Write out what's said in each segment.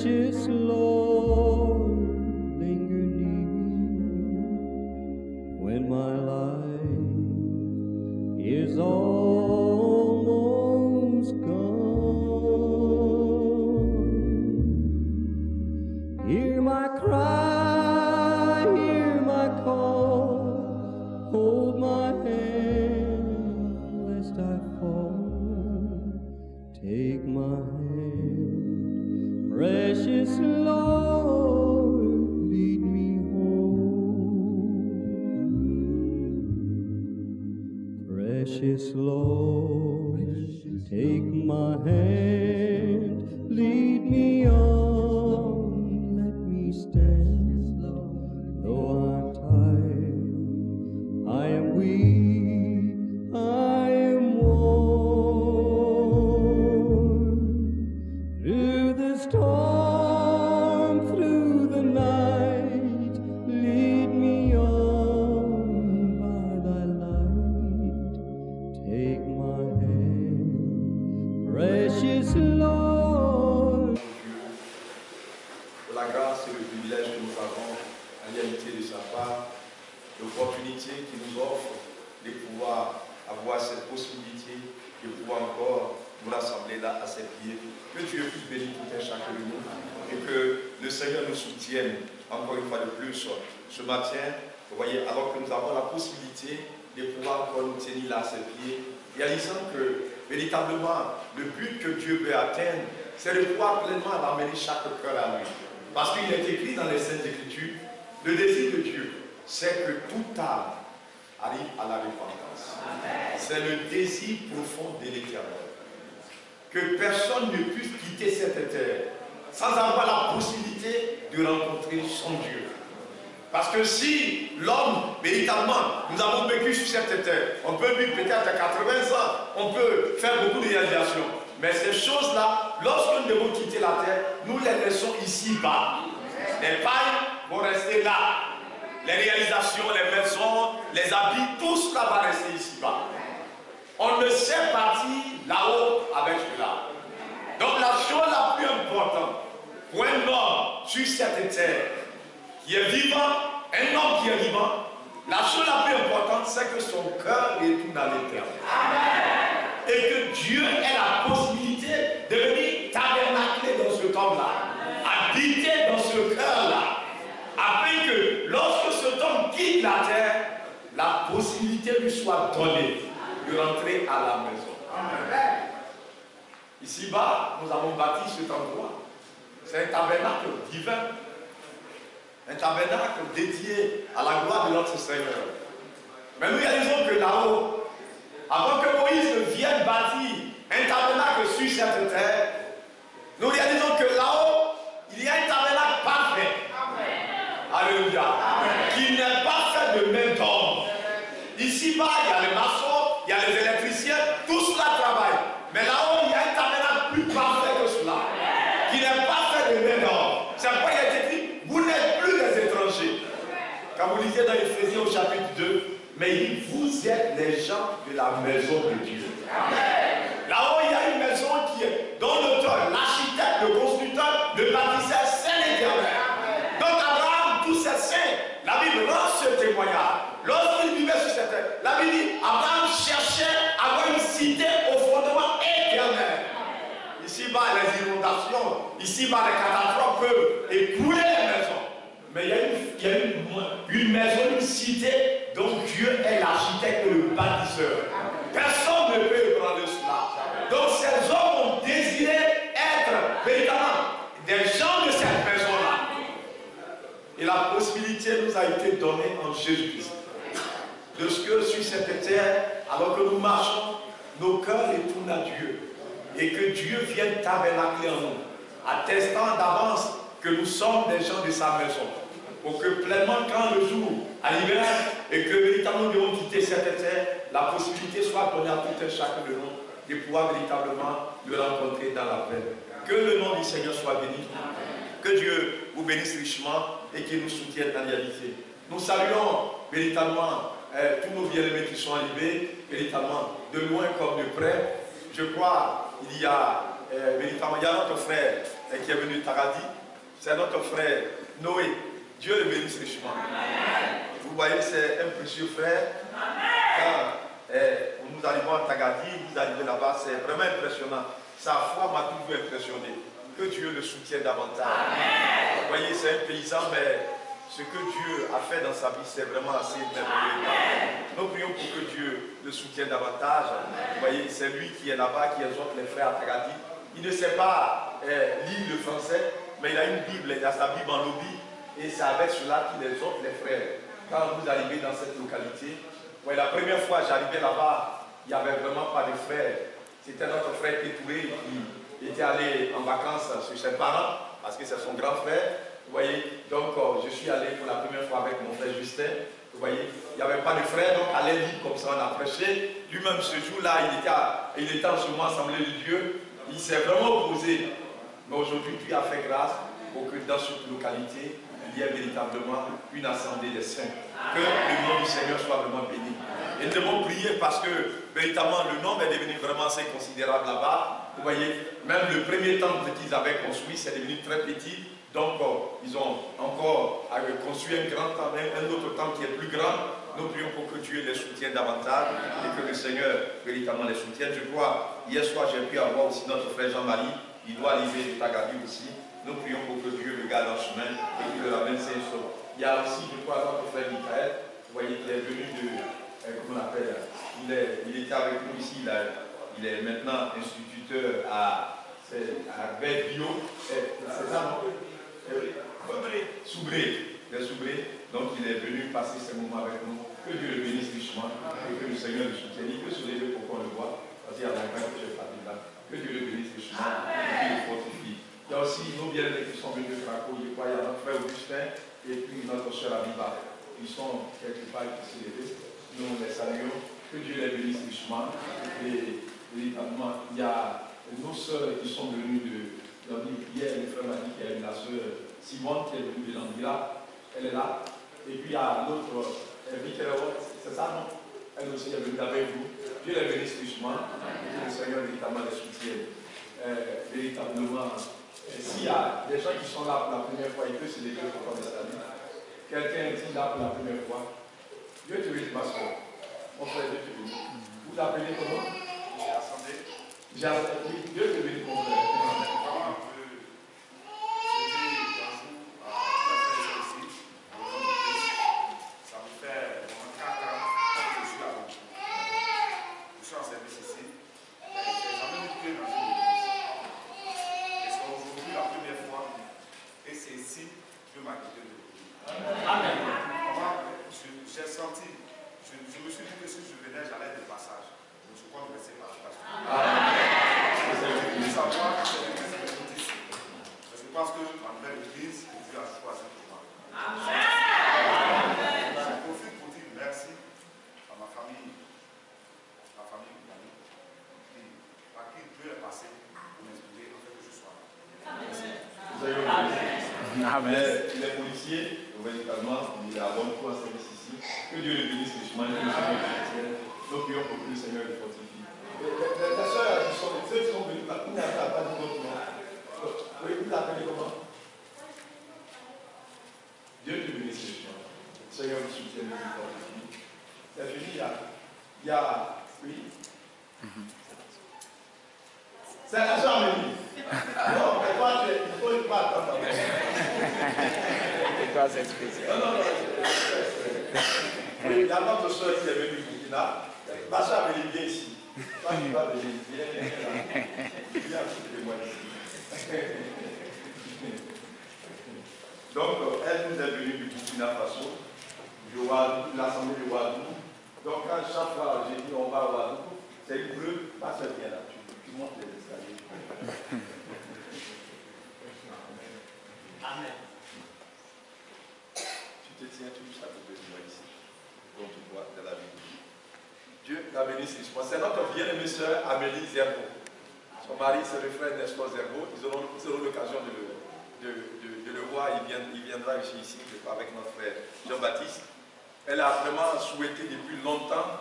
Precious Lord, linger near when my life is almost gone. Hear my cry, hear my call, hold my hand lest I fall. Take my hand, precious Lord, lead me home. Precious Lord, take my hand, lead me on, let me stand. Though I'm tired, I am weak, I am worn. Through the storm, through the night, lead me on by thy light. Take my hand, precious Lord. Pour la grâce et le privilège que nous avons en réalité de sa part, l'opportunité qu'il nous offre de pouvoir avoir cette possibilité de pouvoir encore nous rassembler là à ses pieds. Que Dieu puisse bénir tout un chacun de nous et que le Seigneur nous soutienne encore une fois de plus ce matin. Vous voyez, alors que nous avons la possibilité de pouvoir encore nous tenir là à ses pieds, réalisant que véritablement le but que Dieu veut atteindre, c'est de pouvoir pleinement ramener chaque cœur à lui. Parce qu'il est écrit dans les Saintes Écritures, le désir de Dieu, c'est que toute âme arrive à la repentance. C'est le désir profond de l'Éternel. Que personne ne puisse quitter cette terre sans avoir la possibilité de rencontrer son Dieu. Parce que si l'homme, véritablement, nous avons vécu sur cette terre, on peut vivre peut-être à 80 ans, on peut faire beaucoup de réalisations. Mais ces choses-là, lorsque nous devons quitter la terre, nous les laissons ici-bas. Les pailles vont rester là. Les réalisations, les maisons, les habits, tout cela va rester ici-bas. On ne sait partir là-haut avec cela. Donc la chose la plus importante pour un homme sur cette terre qui est vivant, un homme qui est vivant, la chose la plus importante, c'est que son cœur retourne à l'éternel. Et que Dieu ait la possibilité de venir tabernacler dans ce homme-là, habiter dans ce cœur-là, afin que lorsque cet homme quitte la terre, la possibilité lui soit donnée de rentrer à la maison. Ici-bas, nous avons bâti cet endroit. C'est un tabernacle divin. Un tabernacle dédié à la gloire de notre Seigneur. Mais nous réalisons que là-haut, avant que Moïse vienne bâtir un tabernacle sur cette terre, nous réalisons que là-haut, il y a un tabernacle parfait. Alléluia. Qui n'est pas fait de main d'homme. Ici-bas, il y a les maçons, il y a les électriciens, tout cela travaille. Mais là-haut, il y a un tabernacle plus parfait que cela. Qui n'est pas fait de main d'homme. C'est pourquoi il est écrit, vous n'êtes plus des étrangers. Quand vous lisez dans Éphésiens au chapitre 2, mais vous êtes les gens de la maison de Dieu. Là-haut, il y a une maison qui est, dont l'auteur, l'architecte, le constructeur, le bâtisseur, c'est l'Éternel. Donc Abraham, tous ces saints, la Bible rend ce témoignage. Lorsqu'il vivait sur cette terre, la Bible dit, Abraham cherchait à avoir une cité au fondement éternel. Ici-bas, les inondations, ici-bas, les catastrophes peuvent écrouler les maisons. Mais il y a une maison, une cité dont Dieu est l'architecte et le bâtisseur. Personne ne peut ébranler cela. Donc ces hommes ont désiré être véritablement des gens de cette maison-là. Et la possibilité nous a été donnée en Jésus-Christ. De ce que sur cette terre, alors que nous marchons, nos cœurs retournent à Dieu. Et que Dieu vienne tabernacler en nous, attestant d'avance que nous sommes des gens de sa maison. Pour que pleinement, quand le jour arrivera et que véritablement nous devons quitter cette terre, la possibilité soit donnée à tout un chacun de nous de pouvoir véritablement le rencontrer dans la paix. Que le nom du Seigneur soit béni. Que Dieu vous bénisse richement et qu'il nous soutienne dans la réalité. Nous saluons véritablement tous nos bien-aimés qui sont arrivés, véritablement de loin comme de près. Je crois il y a véritablement, il y a notre frère qui est venu de Tagadi. C'est notre frère Noé. Dieu le bénisse richement. Vous voyez, c'est un précieux frère. Quand nous arrivons à Tagadi, vous arrivez là-bas, c'est vraiment impressionnant. Sa foi m'a toujours impressionné. Que Dieu le soutienne davantage. Vous voyez, c'est un paysan, mais ce que Dieu a fait dans sa vie, c'est vraiment assez merveilleux. Nous prions pour que Dieu le soutienne davantage. Vous voyez, c'est lui qui est là-bas, qui exhorte les frères à Tagadi. Il ne sait pas lire le français, mais il a une Bible, il a sa Bible en lobby, et c'est avec cela qu'il exhorte les frères. Quand vous arrivez dans cette localité, ouais, la première fois j'arrivais là-bas, il n'y avait vraiment pas de frères. C'était notre frère Pétouré qui était allé en vacances chez ses parents, parce que c'est son grand frère. Vous voyez, donc je suis allé pour la première fois avec mon frère Justin. Vous voyez, il n'y avait pas de frère, donc à l'aide libre comme ça on a prêché. Lui-même ce jour-là, il était en ce moment assemblée de Dieu. Il s'est vraiment opposé. Mais aujourd'hui, Dieu a fait grâce pour que dans cette localité, il y ait véritablement une assemblée des saints. Que le nom du Seigneur soit vraiment béni. Et nous devons prier parce que véritablement le nombre est devenu vraiment assez considérable là-bas. Vous voyez, même le premier temple qu'ils avaient construit, c'est devenu très petit. Donc, ils ont encore construit un autre temple qui est plus grand. Nous prions pour que Dieu les soutienne davantage et que le Seigneur véritablement les soutienne. Je crois, hier soir, j'ai pu avoir aussi notre frère Jean-Marie. Il doit arriver de Tagadi aussi. Nous prions pour que Dieu le garde en chemin et qu'il le ramène sain et sauf. Il y a aussi, je crois, notre frère Michael. Vous voyez, il est venu de, comment on appelle, il était avec nous ici. Il est maintenant instituteur à Bête Bio. C'est ça, non? Soubré. Donc il est venu passer ce moment avec nous. Que Dieu le bénisse richement et que le Seigneur le soutienne. Il peut se lever pour qu'on le voit. Parce qu'il y a longtemps que je n'ai pas dit là. Que Dieu le bénisse richement et qu'il le fortifie. Il y a aussi nos bien-aimés qui sont venus de Craco. Je crois il y a notre frère Augustin et puis notre soeur Abiba. Ils sont quelque part qui se levés. Nous les saluons. Que Dieu les bénisse richement. Et véritablement, il y a nos soeurs qui sont venues de. Hier, le frère m'a dit qu'il y a une la soeur Simone qui est venue de l'Anguilla. Elle est là. Et puis il y a l'autre, c'est ça, non? Elle aussi est venue avec vous. Dieu les bénisse richement. Que le Seigneur véritablement les soutienne. Véritablement, s'il y a des gens qui sont là pour la première fois, il peut se lever pour qu'on les salue. Quelqu'un est là pour la première fois. Dieu te bénisse, ma soeur. Mon frère, Dieu te bénisse. Vous l'appelez comment? J'ai assemblé. Dieu te bénisse, mon frère. J'ai senti, je me suis dit que si je venais, j'allais de passage. Je suis pas rester par la savoir que c'est l'église de ici. Parce que je pense que ma nouvelle église, Dieu a choisi pour moi. Je profite pour dire merci à ma famille par qui Dieu est passé pour m'inspirer en fait que je sois là. Amen. Les policiers, véritablement, il a bon coup à service ici. Que Dieu le bénisse richement, que le Seigneur le soutienne. Nous prions pour que le Seigneur le fortifie. Les soeurs qui sont venus, où n'a pas dit votre nom? Oui, vous l'appelez comment? Dieu te bénisse richement. Le Seigneur le soutienne, le fortifie. C'est fini, il y a, oui. C'est la soeur Amélie. Non, mais toi, il faut pas attendre. C'est quoi cette spéciale? Non. Oui, il y a notre soeur qui est venue du Burkina. Ma soeur Amélie vient ici. Toi, tu vas venir. Viens moi ici. Donc, elle nous est venue du Burkina Faso, de l'Assemblée de Ouadou. Donc, quand chaque fois j'ai dit on va à Ouadou, c'est une bleue, ma soeur vient là. Tu montes les escaliers. Amen. Tu te tiens tout juste à côté de moi ici, comme tu vois de la vie. Dieu la bénisse richement. C'est notre bien-aimée sœur Amélie Zerbo. Son mari, c'est le frère Nestor Zerbo. Ils auront l'occasion de le voir. Il viendra ici avec notre frère Jean-Baptiste. Elle a vraiment souhaité depuis longtemps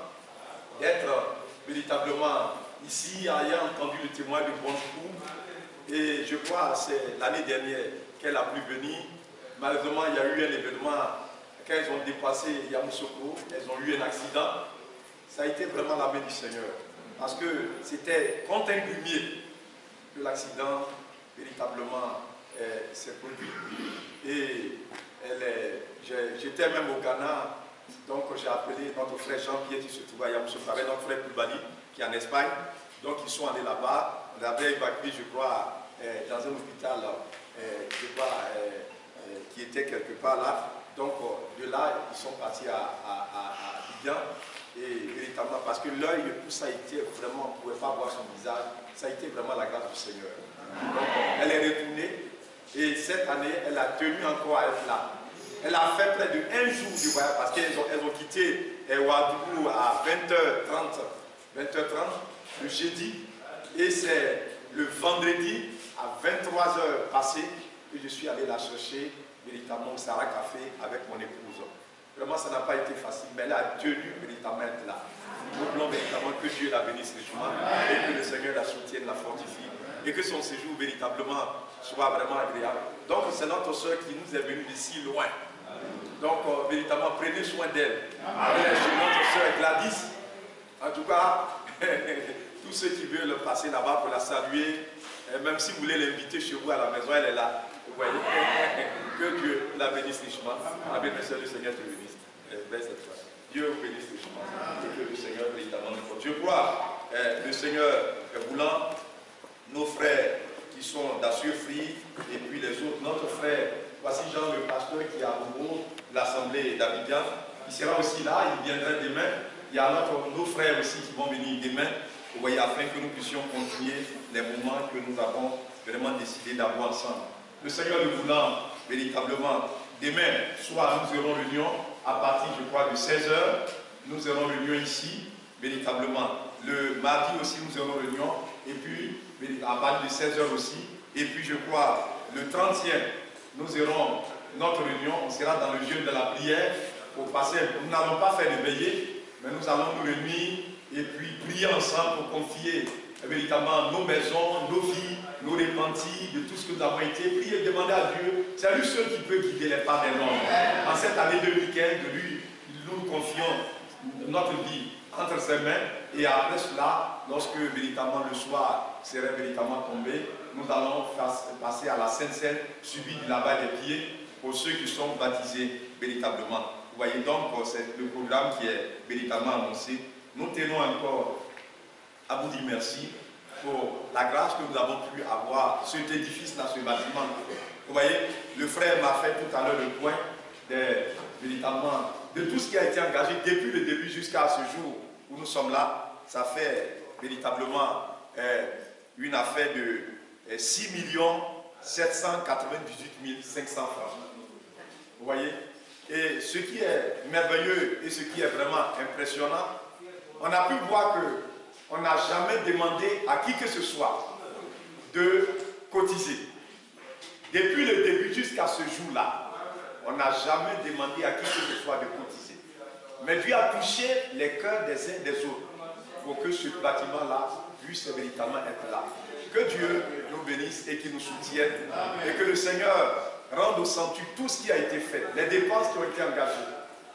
d'être véritablement ici ayant entendu le témoin de Bonjour. Et je crois que c'est l'année dernière qu'elle a pu venir. Malheureusement, il y a eu un événement. Quand elles ont dépassé Yamoussoukro, elles ont eu un accident. Ça a été vraiment la main du Seigneur. Parce que c'était contre un grumier que l'accident véritablement s'est produit. Et j'étais même au Ghana, donc j'ai appelé notre frère Jean-Pierre qui se trouve à Yamoussoukro avec notre frère Koubali qui est en Espagne. Donc ils sont allés là-bas. On avait évacué, je crois, dans un hôpital, je crois, qui était quelque part là. Donc de là, ils sont partis à Abidjan. Et véritablement, parce que l'œil, tout ça a été vraiment, on ne pouvait pas voir son visage, ça a été vraiment la grâce du Seigneur. Donc elle est retournée et cette année, elle a tenu encore à être là. Elle a fait près de 1 jour du voyage parce qu'elles ont quitté Ouagadougou à 20h30 le jeudi et c'est le vendredi à 23h passé que je suis allé la chercher véritablement au Sarah Café avec mon épouse. Vraiment, ça n'a pas été facile, mais elle a tenu véritablement être là. Nous voulons véritablement que Dieu la bénisse richement et que le Seigneur la soutienne, la fortifie et que son séjour véritablement soit vraiment agréable. Donc, c'est notre soeur qui nous est venue de si loin. Donc, véritablement, prenez soin d'elle. Elle est chez notre soeur Gladys. En tout cas, tous ceux qui veulent passer là-bas pour la saluer, même si vous voulez l'inviter chez vous à la maison, elle est là. Vous voyez, que Dieu la bénisse richement. Amen, monsieur, le Seigneur te bénisse. Dieu vous bénisse richement. Et que le Seigneur véritablement nous porte. Je crois, le Seigneur voulant, nos frères qui sont d'Assure Free et puis les autres, notre frère, voici Jean le pasteur qui est à Bourreau, l'assemblée d'Abidjan, il sera aussi là, il viendra demain. Il y a nos frères aussi qui vont venir demain, vous voyez, afin que nous puissions continuer les moments que nous avons vraiment décidé d'avoir ensemble. Le Seigneur le voulant, véritablement, demain soir, nous aurons réunion à partir, je crois, de 16h. Nous aurons réunion ici, véritablement. Le mardi aussi, nous aurons réunion. Et puis, à partir de 16h aussi. Et puis, je crois, le 30e, nous aurons notre réunion. On sera dans le jeûne de la prière pour passer. Nous n'allons pas faire de veillée, mais nous allons nous réunir et puis prier ensemble pour confier véritablement nos maisons, nos vies, nos repentis, de tout ce que nous avons été. Prier, demander à Dieu. C'est lui seul qui peut guider les pas des hommes. En cette année 2015, de lui, nous confions notre vie entre ses mains. Et après cela, lorsque véritablement le soir serait véritablement tombé, nous allons passer à la Sainte Seine, suivi du lavage des pieds pour ceux qui sont baptisés véritablement. Vous voyez donc, c'est le programme qui est véritablement annoncé. Nous tenons encore à vous dire merci pour la grâce que nous avons pu avoir, cet édifice-là, ce bâtiment. Vous voyez, le frère m'a fait tout à l'heure le point véritablement de tout ce qui a été engagé depuis le début jusqu'à ce jour où nous sommes là. Ça fait véritablement une affaire de 6 798 500 francs. Vous voyez? Et ce qui est merveilleux et ce qui est vraiment impressionnant, on a pu voir que on n'a jamais demandé à qui que ce soit de cotiser. Depuis le début jusqu'à ce jour-là, on n'a jamais demandé à qui que ce soit de cotiser. Mais Dieu a touché les cœurs des uns des autres pour que ce bâtiment-là puisse véritablement être là. Que Dieu nous bénisse et qu'il nous soutienne et que le Seigneur rende au centuple tout ce qui a été fait, les dépenses qui ont été engagées,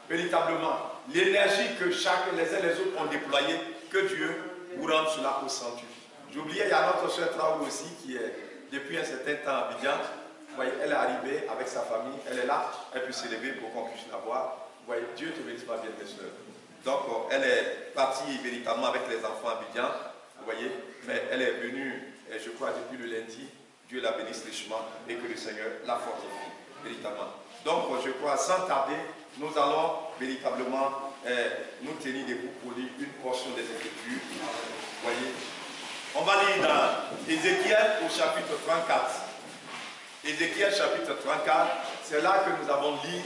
véritablement, l'énergie que chacun, les uns les autres ont déployée, que Dieu vous rende cela au centuple. J'oubliais, il y a notre soeur Traoré aussi qui est depuis un certain temps à Abidjan. Vous voyez, elle est arrivée avec sa famille, elle est là, elle peut s'élever pour qu'on puisse la voir. Vous voyez, Dieu te bénisse pas bien, mes soeurs. Donc, elle est partie véritablement avec les enfants à Abidjan, vous voyez, mais elle est venue, je crois, depuis le lundi. Dieu la bénisse richement et que le Seigneur la fortifie véritablement. Donc, je crois, sans tarder, nous allons véritablement nous tenir debout pour lire une portion des Écritures. Vous voyez, on va lire dans Ézéchiel au chapitre 34. Ézéchiel chapitre 34, c'est là que nous allons lire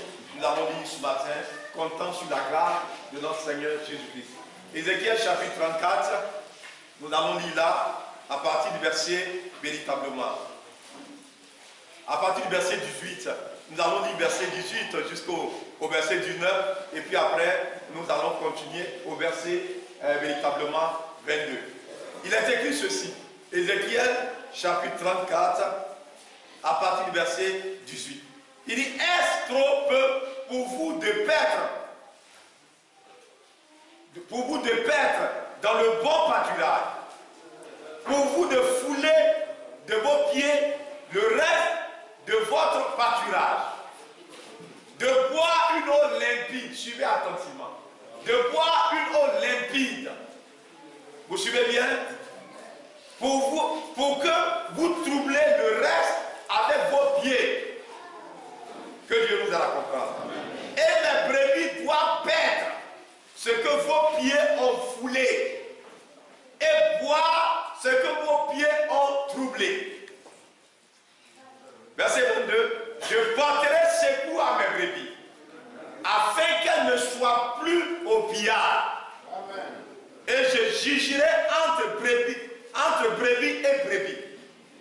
ce matin, comptant sur la grâce de notre Seigneur Jésus-Christ. Ézéchiel chapitre 34, nous allons lire là, à partir du verset véritablement. À partir du verset 18, nous allons lire verset 18 jusqu'au verset 19, et puis après, nous allons continuer au verset véritablement 22. il est écrit ceci. Ézéchiel, chapitre 34, à partir du verset 18. Il dit, est-ce trop peu pour vous de perdre dans le bon pâturage, pour vous de fouler de vos pieds le reste de votre pâturage, de boire une eau limpide, suivez attentivement, de boire une eau limpide, vous suivez bien, pour que vous troublez le reste avec vos pieds, que Dieu nous a comprendre. Et mes brebis doivent perdre ce que vos pieds ont foulé et boire ce que vos pieds ont troublé. Verset 22. Je porterai secours à mes brebis, afin qu'elles ne soient plus au pillard. Et je jugerai entre brebis et brebis.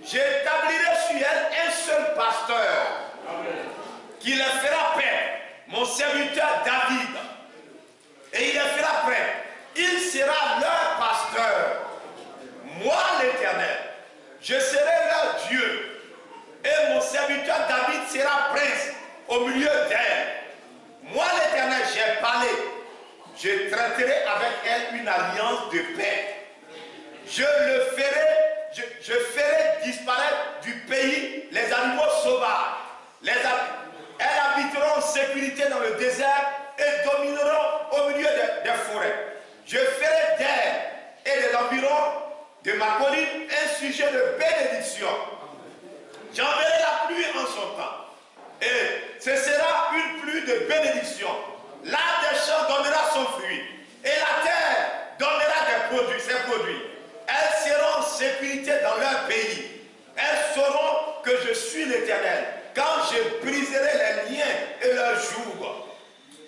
J'établirai sur elles un seul pasteur qui les fera paix, mon serviteur David. Et il les fera paix. Il sera leur pasteur. Moi, l'Éternel, je serai leur Dieu. Et mon serviteur David sera prince au milieu d'elle. Moi, l'Éternel, j'ai parlé. Je traiterai avec elle une alliance de paix. Je ferai disparaître du pays les animaux sauvages. Elles habiteront en sécurité dans le désert et domineront au milieu des forêts. Je ferai d'elle et des environs de ma colline un sujet de bénédiction. J'enverrai la pluie en son temps. Et ce sera une pluie de bénédiction. L'arbre des champs donnera son fruit. Et la terre donnera ses produits. Elles seront en sécurité dans leur pays. Elles sauront que je suis l'Éternel. Quand je briserai les liens et leurs jougs,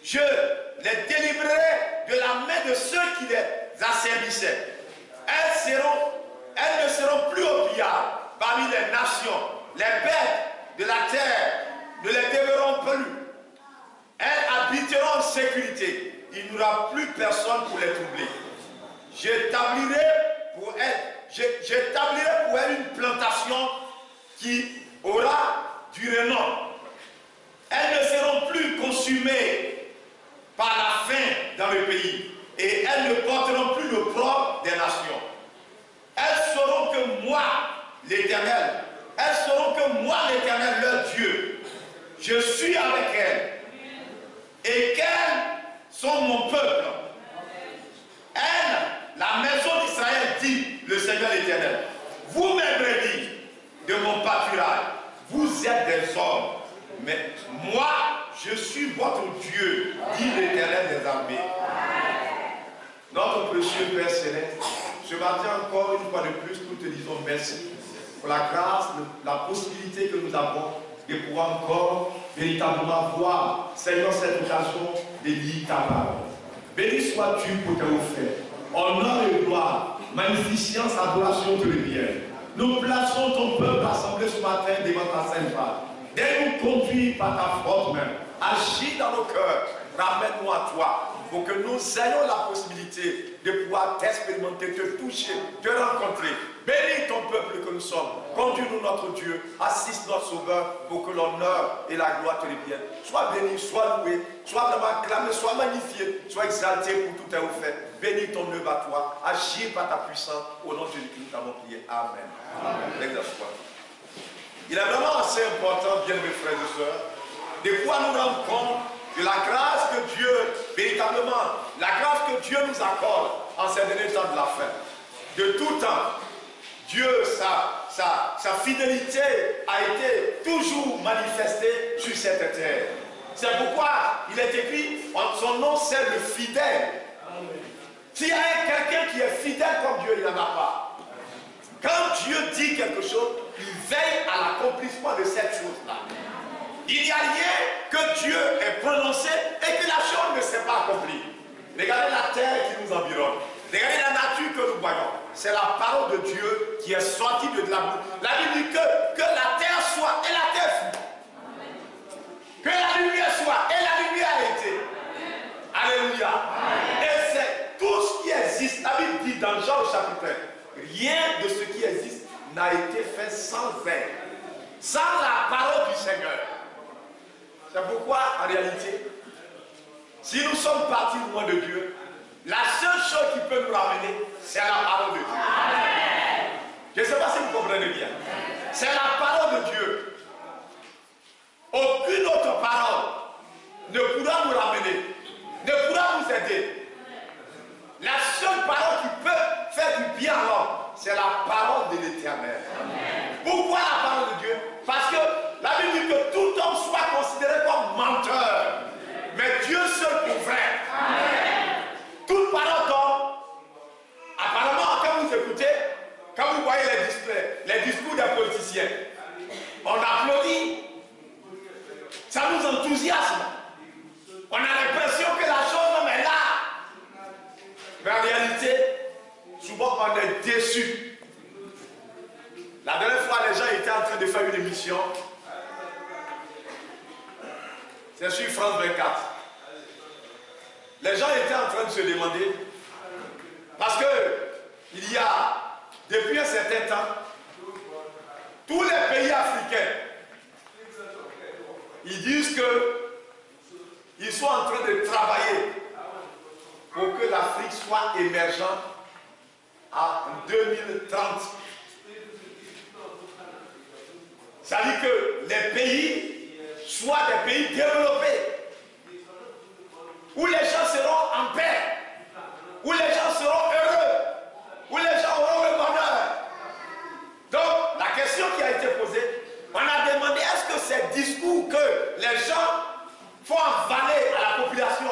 je les délivrerai de la main de ceux qui les asservissaient. Elles ne seront plus au pillard parmi les nations. Les bêtes de la terre ne les dévoreront plus. Elles habiteront en sécurité. Il n'y aura plus personne pour les troubler. J'établirai pour elles une plantation qui aura du renom. Elles ne seront plus consumées par la faim dans le pays. Et elles ne porteront plus le propre des nations. Elles sauront que moi, l'Éternel, leur Dieu, je suis avec elles. Et qu'elles sont mon peuple. Elles, la maison d'Israël, dit le Seigneur l'Éternel. Vous, mes brebis, de mon pâturage, vous êtes des hommes. Mais moi, je suis votre Dieu, dit l'Éternel des armées. Notre précieux Père Céleste, ce matin encore une fois de plus, nous te disons merci pour la grâce, la possibilité que nous avons de pouvoir encore véritablement voir, Seigneur, cette occasion de lire ta parole. Béni sois-tu pour tes offres. Honneur et gloire, magnificence, adoration te reviennent. Nous plaçons ton peuple assemblé ce matin devant ta sainte face. Dès nous conduire par ta forte main, agis dans nos cœurs, ramène-nous à toi, pour que nous ayons la possibilité de pouvoir t'expérimenter, te toucher, te rencontrer. Bénis ton peuple que nous sommes. Conduis-nous, notre Dieu. Assiste notre Sauveur pour que l'honneur et la gloire te reviennent. Sois béni, sois loué, sois vraiment acclamé, sois magnifié, sois exalté pour tout tes offres. Bénis ton œuvre à toi. Agis par ta puissance. Au nom de Jésus-Christ, nous t'avons prié. Amen. Amen. Exerce-toi. Il est vraiment assez important, bien mes frères et sœurs, de pouvoir nous rendre compte de la grâce que Dieu, véritablement, la grâce que Dieu nous accorde en ces derniers temps de la fin. De tout temps, Dieu, sa fidélité a été toujours manifestée sur cette terre. C'est pourquoi il est écrit, son nom c'est le fidèle. S'il y a quelqu'un qui est fidèle comme Dieu, il n'en a pas. Quand Dieu dit quelque chose, il veille à l'accomplissement de cette chose-là. Il n'y a rien que Dieu ait prononcé et que la chose ne s'est pas accomplie. Regardez la terre qui nous environne. Regardez la nature que nous voyons. C'est la parole de Dieu qui est sortie de la bouche. La Bible dit que la terre soit et la terre fut. Que la lumière soit et la lumière a été. Alléluia. Et c'est tout ce qui existe. La Bible dit dans Jean au chapitre 1, rien de ce qui existe n'a été fait sans elle, sans la parole du Seigneur. C'est pourquoi, en réalité, si nous sommes partis loin de Dieu, la seule chose qui peut nous ramener, c'est la parole de Dieu. Amen. Je ne sais pas si vous comprenez bien. C'est la parole de Dieu. Aucune autre parole ne pourra nous ramener, ne pourra nous aider. La seule parole qui peut faire du bien à l'homme, c'est la parole de l'Éternel. Pourquoi la parole de Dieu? Parce que la Bible dit que tout homme soit considéré comme menteur, mais Dieu seul pour vrai. Amen. Toute parole d'homme, apparemment quand vous écoutez, quand vous voyez les discours des politiciens, on applaudit, ça nous enthousiasme. On a l'impression que la chose même est là. Mais en réalité, souvent on est déçu. La dernière fois, les gens étaient en train de faire une émission. C'est sur France 24. Les gens étaient en train de se demander, parce que il y a, depuis un certain temps, tous les pays africains, ils disent qu'ils sont en train de travailler pour que l'Afrique soit émergente en 2030. Ça dit que les pays soient des pays développés, où les gens seront en paix, où les gens seront heureux, où les gens auront le bonheur. Donc, la question qui a été posée, on a demandé est-ce que ces discours que les gens font avaler à la population,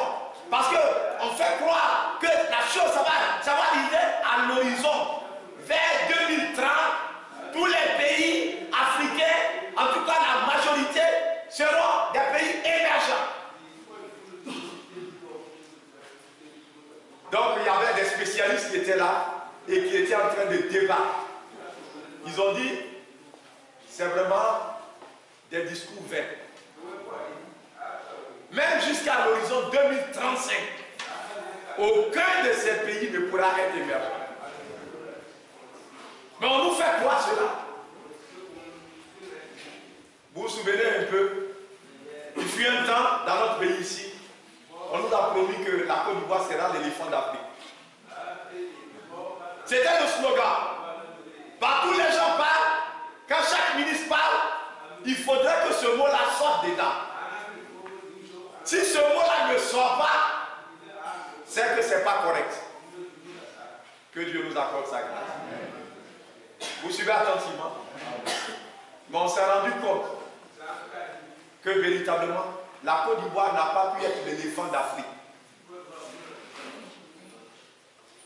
parce qu'on fait croire que la chose, ça va arriver à l'horizon, vers 2030, tous les pays africains, en tout cas la majorité, seront des pays émergents. Donc il y avait des spécialistes qui étaient là et qui étaient en train de débattre. Ils ont dit, c'est vraiment des discours vains. Même jusqu'à l'horizon 2035, aucun de ces pays ne pourra être émergent. Mais on nous fait croire cela. Vous vous souvenez un peu, il fut un temps dans notre pays ici, on nous a promis que la Côte d'Ivoire sera l'éléphant d'Afrique. C'était le slogan. Partout les gens parlent, quand chaque ministre parle, il faudrait que ce mot-là sorte dedans. Si ce mot-là ne sort pas, c'est que ce n'est pas correct. Que Dieu nous accorde sa grâce. Vous suivez attentivement. Mais on s'est rendu compte que véritablement, la Côte d'Ivoire n'a pas pu être l'éléphant d'Afrique.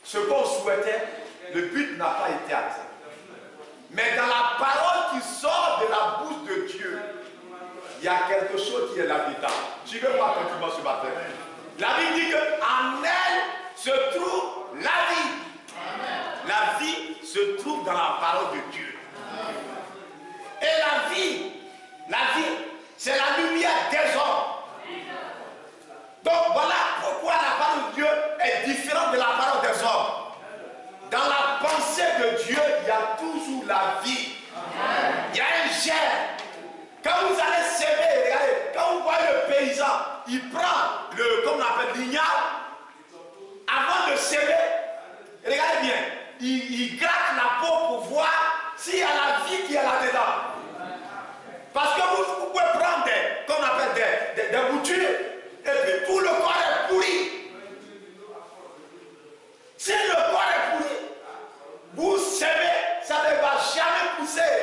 Ce qu'on souhaitait, le but n'a pas été atteint. Mais dans la parole qui sort de la bouche de Dieu, il y a quelque chose qui est là-dedans. Suivez-moi attentivement ce matin. La Bible dit qu'en elle se trouve la vie. La vie se trouve dans la parole de Dieu. Et la vie, c'est la lumière des hommes. Donc voilà pourquoi la parole de Dieu est différente de la parole des hommes. Dans la pensée de Dieu, il y a toujours la vie. Il y a un germe. Quand vous allez s'aimer, regardez, quand vous voyez le paysan, il prend comme on appelle l'igname, avant de s'aimer, regardez bien, il gratte la peau pour voir s'il y a la vie qui est là-dedans. Parce que vous pouvez prendre comme on appelle des boutures, et puis tout le corps est pourri. Si le corps est pourri, vous s'aimez, ça ne va jamais pousser.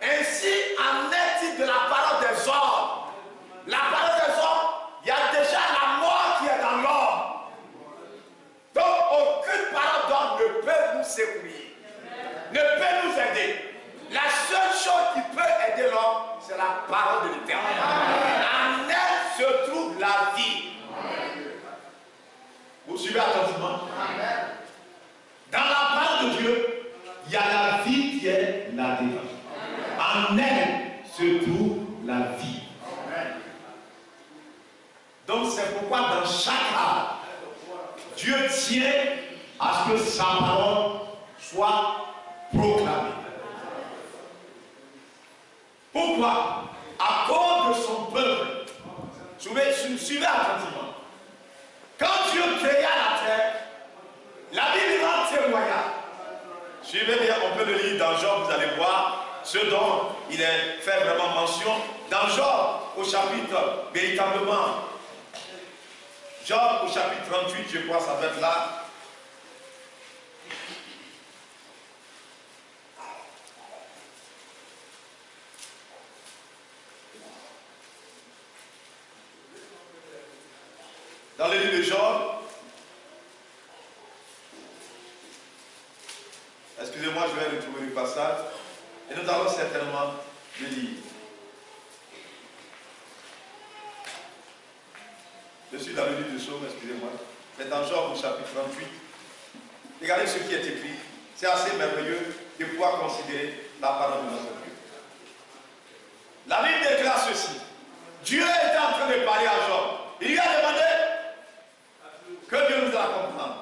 Ainsi en est-il de la parole des hommes. La parole des hommes, il y a déjà la mort qui est dans l'homme. Donc aucune parole d'homme ne peut nous secourir, ne peut nous aider. La seule chose qui peut aider l'homme, c'est la parole de l'Éternel. En elle se trouve la vie. Vous suivez attentivement? Dans la parole de Dieu, il y a la vie qui est là-dedans. En elle se trouve la vie. Donc c'est pourquoi dans chaque âme, Dieu tient à ce que sa parole soit proclamé. Pourquoi? À cause de son peuple. Suivez attentivement. Quand Dieu créa la terre, la Bible rend témoignage. Suivez bien, on peut le lire dans Job, vous allez voir ce dont il est fait vraiment mention. Dans Job, au chapitre, véritablement, Job au chapitre 38, je crois, ça va être là. Dans le livre de Job, excusez-moi, je vais retrouver le passage, et nous allons certainement le lire. Je suis dans le livre de Job, excusez-moi, mais dans Job au chapitre 38, regardez ce qui est écrit. C'est assez merveilleux de pouvoir considérer la parole de notre Dieu. La Bible déclare ceci. Dieu était en train de parler à Job. Il lui a demandé que Dieu nous a comprendre.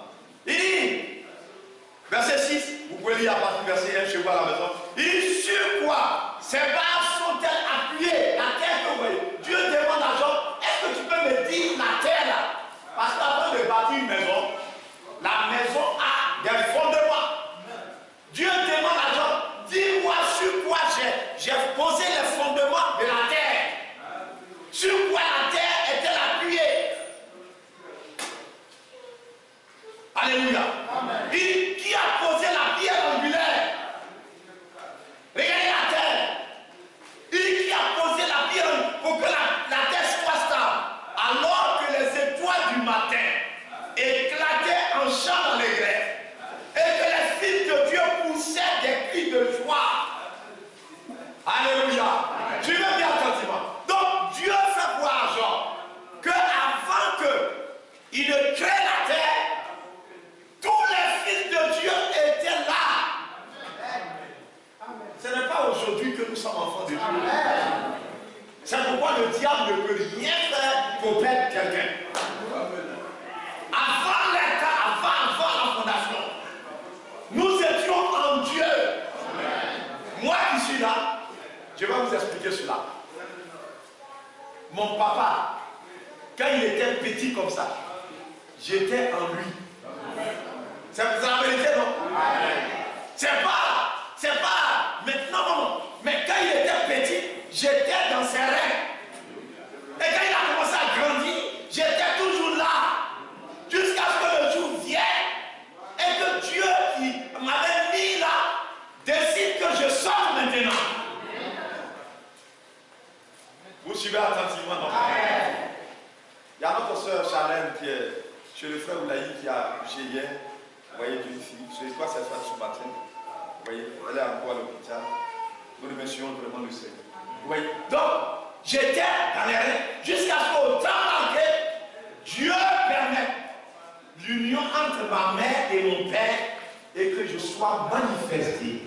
Il dit, verset 6, vous pouvez lire à partir du verset 1 chez vous à la maison. Il dit, sur quoi ces barres sont-elles appuyées? La terre que vous voyez. Dieu demande à Job, est-ce que tu peux me dire la terre là? Parce qu'avant de bâtir une maison, la maison a des fondements. Dieu demande à Job, dis-moi sur quoi j'ai posé les fondements de la terre. Sur quoi la terre est-elle appuyée? Alléluia. Amen. Qui a posé la pierre angulaire? Regardez la terre. Qui a posé la pierre pour que la terre soit stable? Alors que les étoiles du matin éclataient en chant dans les grèves et que les fils de Dieu poussaient des cris de joie. Alléluia. Tu veux bien attentivement. Donc Dieu fait voir à Job qu'avant qu'il ne crée la terre, tous les fils de Dieu étaient là. Ce n'est pas aujourd'hui que nous sommes enfants de Dieu. C'est pourquoi le diable ne peut rien faire pour perdre quelqu'un. Avant l'état, avant la fondation, nous étions en Dieu. Moi qui suis là, je vais vous expliquer cela. Mon papa, quand il était petit comme ça, j'étais en lui. C'est la vérité, non? C'est pas maintenant, non. Mais quand il était petit, j'étais dans ses rêves. Et quand il a commencé à grandir, j'étais toujours là. Jusqu'à ce que le jour vienne et que Dieu qui m'avait mis là décide que je sorte maintenant. Vous suivez attentivement, non? Il y a notre soeur Charlène qui est chez le frère Oulaï qui a couché hier. Vous voyez, d'une fille, je crois que c'est ce matin. Vous voyez, elle est encore à l'hôpital. Nous remercions vraiment le Seigneur. Vous voyez, donc, j'étais dans les rêves jusqu'à ce qu'au temps marqué, Dieu permette l'union entre ma mère et mon père et que je sois manifesté.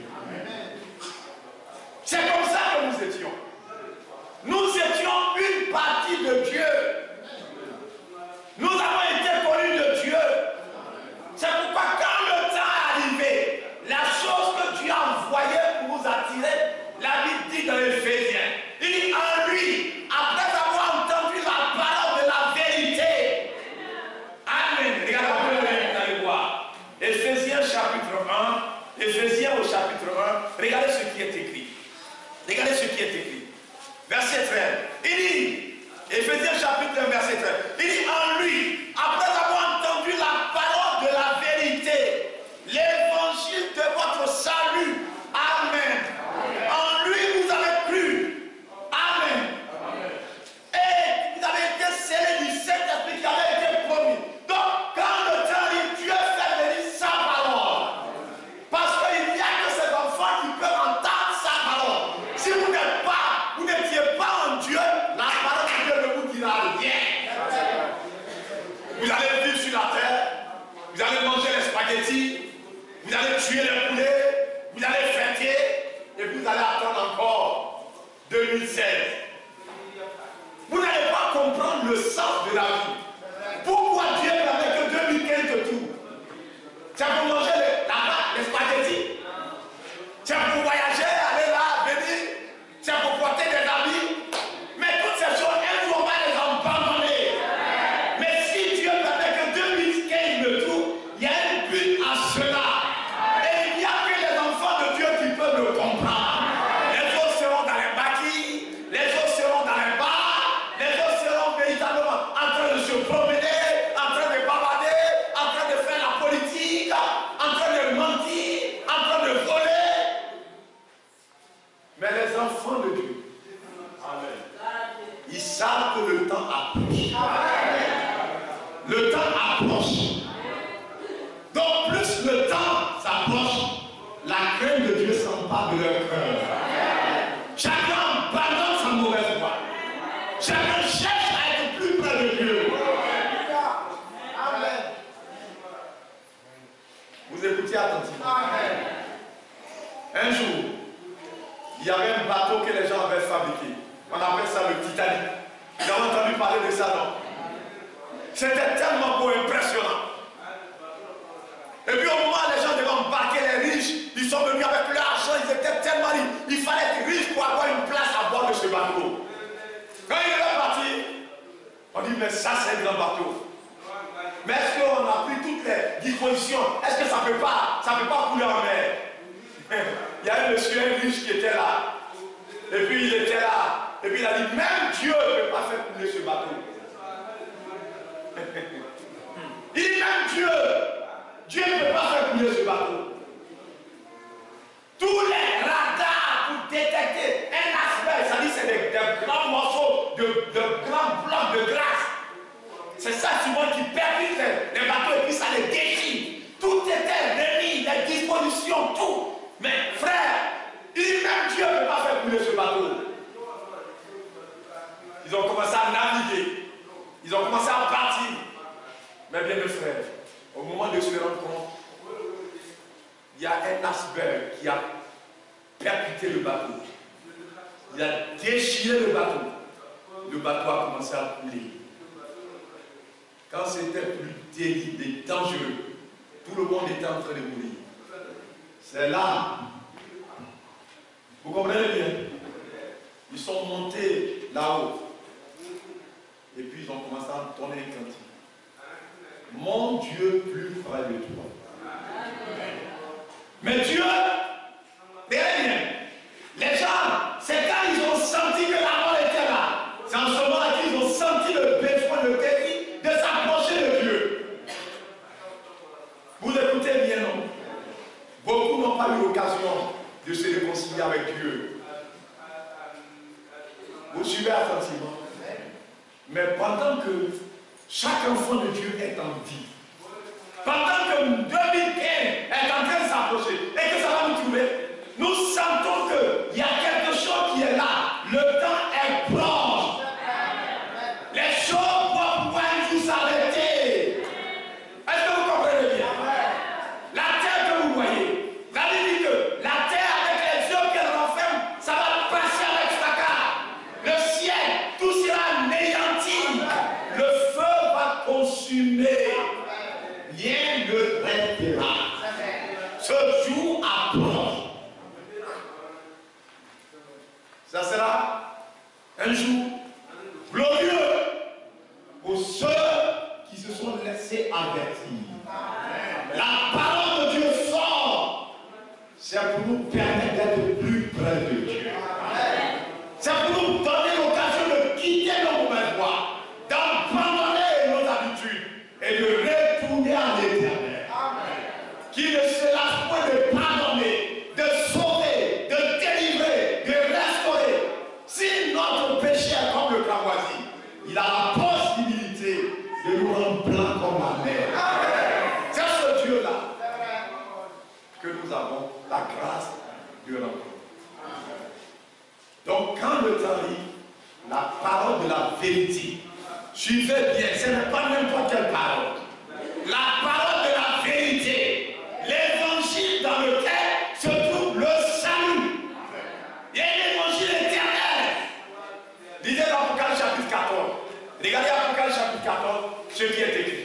C'est comme ça que nous étions. Nous étions une partie de Dieu. Nous avons été connus de Dieu. C'est pourquoi quand le temps est arrivé, la chose que Dieu a envoyée pour nous attirer, la Bible dit dans Éphésiens, il dit en lui, après avoir entendu la parole de la vérité. Amen. Regardez, vous allez voir. Éphésiens chapitre 1, Éphésiens au chapitre 1, regardez ce qui est écrit. Regardez ce qui est écrit. Verset 13. Il dit, Éphésiens chapitre 1, verset 13. Il dit en lui, après avoir entendu la parole de la vérité, l'évangile de votre salut. Amen. En lui vous avez cru. Amen. Et vous avez été scellés du Saint-Esprit qui avait été promis. Donc, quand le temps arrive, Dieu fait venir sa parole. Parce qu'il n'y a que ces enfants qui peuvent entendre sa parole. Si vous n'êtes pas, vous n'étiez pas en Dieu, la parole de Dieu ne vous dira rien. Vous allez vivre sur la terre, vous allez manger les spaghettis, vous allez tuer les poulets, vous allez fêter, et vous allez attendre encore 2016. Vous n'allez pas comprendre le sens de la vie. Pourquoi Dieu permet que 2015 te tourne? C'est pour manger les spaghettis. savent que le temps approche. Le temps approche. Donc plus le temps s'approche, la crainte de Dieu s'empare de leur cœur. Chacun pardonne sa mauvaise voie. Chacun cherche à être plus près de Dieu. Amen. Vous écoutez attentivement. Un jour, il y avait un bateau que les gens avaient fabriqué. On appelle ça le Titanic. Vous avez entendu parler de ça, non? C'était tellement beau, impressionnant. Et puis au moment où les gens devaient embarquer, les riches, ils sont venus avec leur argent, ils étaient tellement riches. Il fallait être riche pour avoir une place à bord de ce bateau. Quand ils devaient partir, on dit mais ça c'est un grand bateau. Mais est-ce qu'on a pris toutes les dispositions? Est-ce que ça ne peut pas couler en mer? Il y a un monsieur riche qui était là. Et puis il était là. Et puis il a dit, même Dieu ne peut pas faire couler ce bateau. Il dit, même Dieu ne peut pas faire couler ce bateau. Tous les radars pour détecter un iceberg, ça dit c'est des grands morceaux, de grands blocs de glace. C'est ça souvent qui percute les bateaux et puis ça les déchire. Tout était remis, les dispositions, tout. Mais frère, il dit même Dieu ne peut pas faire couler ce bateau. Ils ont commencé à naviguer. Ils ont commencé à partir. Mais bien mes frères, au moment de se rendre compte, il y a un iceberg qui a percuté le bateau. Il a déchiré le bateau. Le bateau a commencé à couler. Quand c'était plus terrible et dangereux, tout le monde était en train de mourir. C'est là. Vous comprenez bien? Ils sont montés là-haut. Et puis ils ont commencé à entonner un cantique. Mon Dieu plus près de toi. Mais Dieu, regardez bien, les gens, c'est quand ils ont senti que la mort était là. C'est en ce moment-là qu'ils ont senti le besoin, le défi de s'approcher de Dieu. Vous écoutez bien, non? Beaucoup n'ont pas eu l'occasion de se réconcilier avec Dieu. Vous suivez attentivement. Mais pendant que chaque enfant de Dieu est en vie, pendant que 2015 est en train de s'approcher et que ça va nous trouver, nous sentons qu'il y a quelque chose qui est là. Le temps est proche. Les choses vont pouvoir nous s'arrêter. Est-ce que vous comprenez bien? La terre que vous voyez, la Bible dit que la terre avec les eaux qu'elle renferme, ça va passer avec fracas. Le ciel, tout sera anéanti. Le feu va consumer. Rien ne restera. Ce jour approche. Ça sera un jour glorieux pour ceux qui se sont laissés avertir. La parole de Dieu sort. C'est pour nous permettre d'être plus près de Dieu. C'est pour nous donner l'occasion de quitter nos mauvaises voies, d'abandonner nos habitudes et de retourner à l'Éternel. Qui ne se lasse point de pardonner, de sauver, de délivrer, de restaurer. Si notre péché est comme le cramoisi, il a la possibilité de nous rendre blancs comme la mer. C'est ce Dieu-là que nous avons la grâce de rencontrer. Donc quand le temps arrive, la parole de la vérité, suivez bien, ce n'est pas n'importe quelle parole. La parole de la vérité, l'évangile dans lequel se trouve le salut. Il y a l'évangile éternel. Lisez l'Apocalypse chapitre 14. Regardez Apocalypse chapitre 14, ce qui est écrit.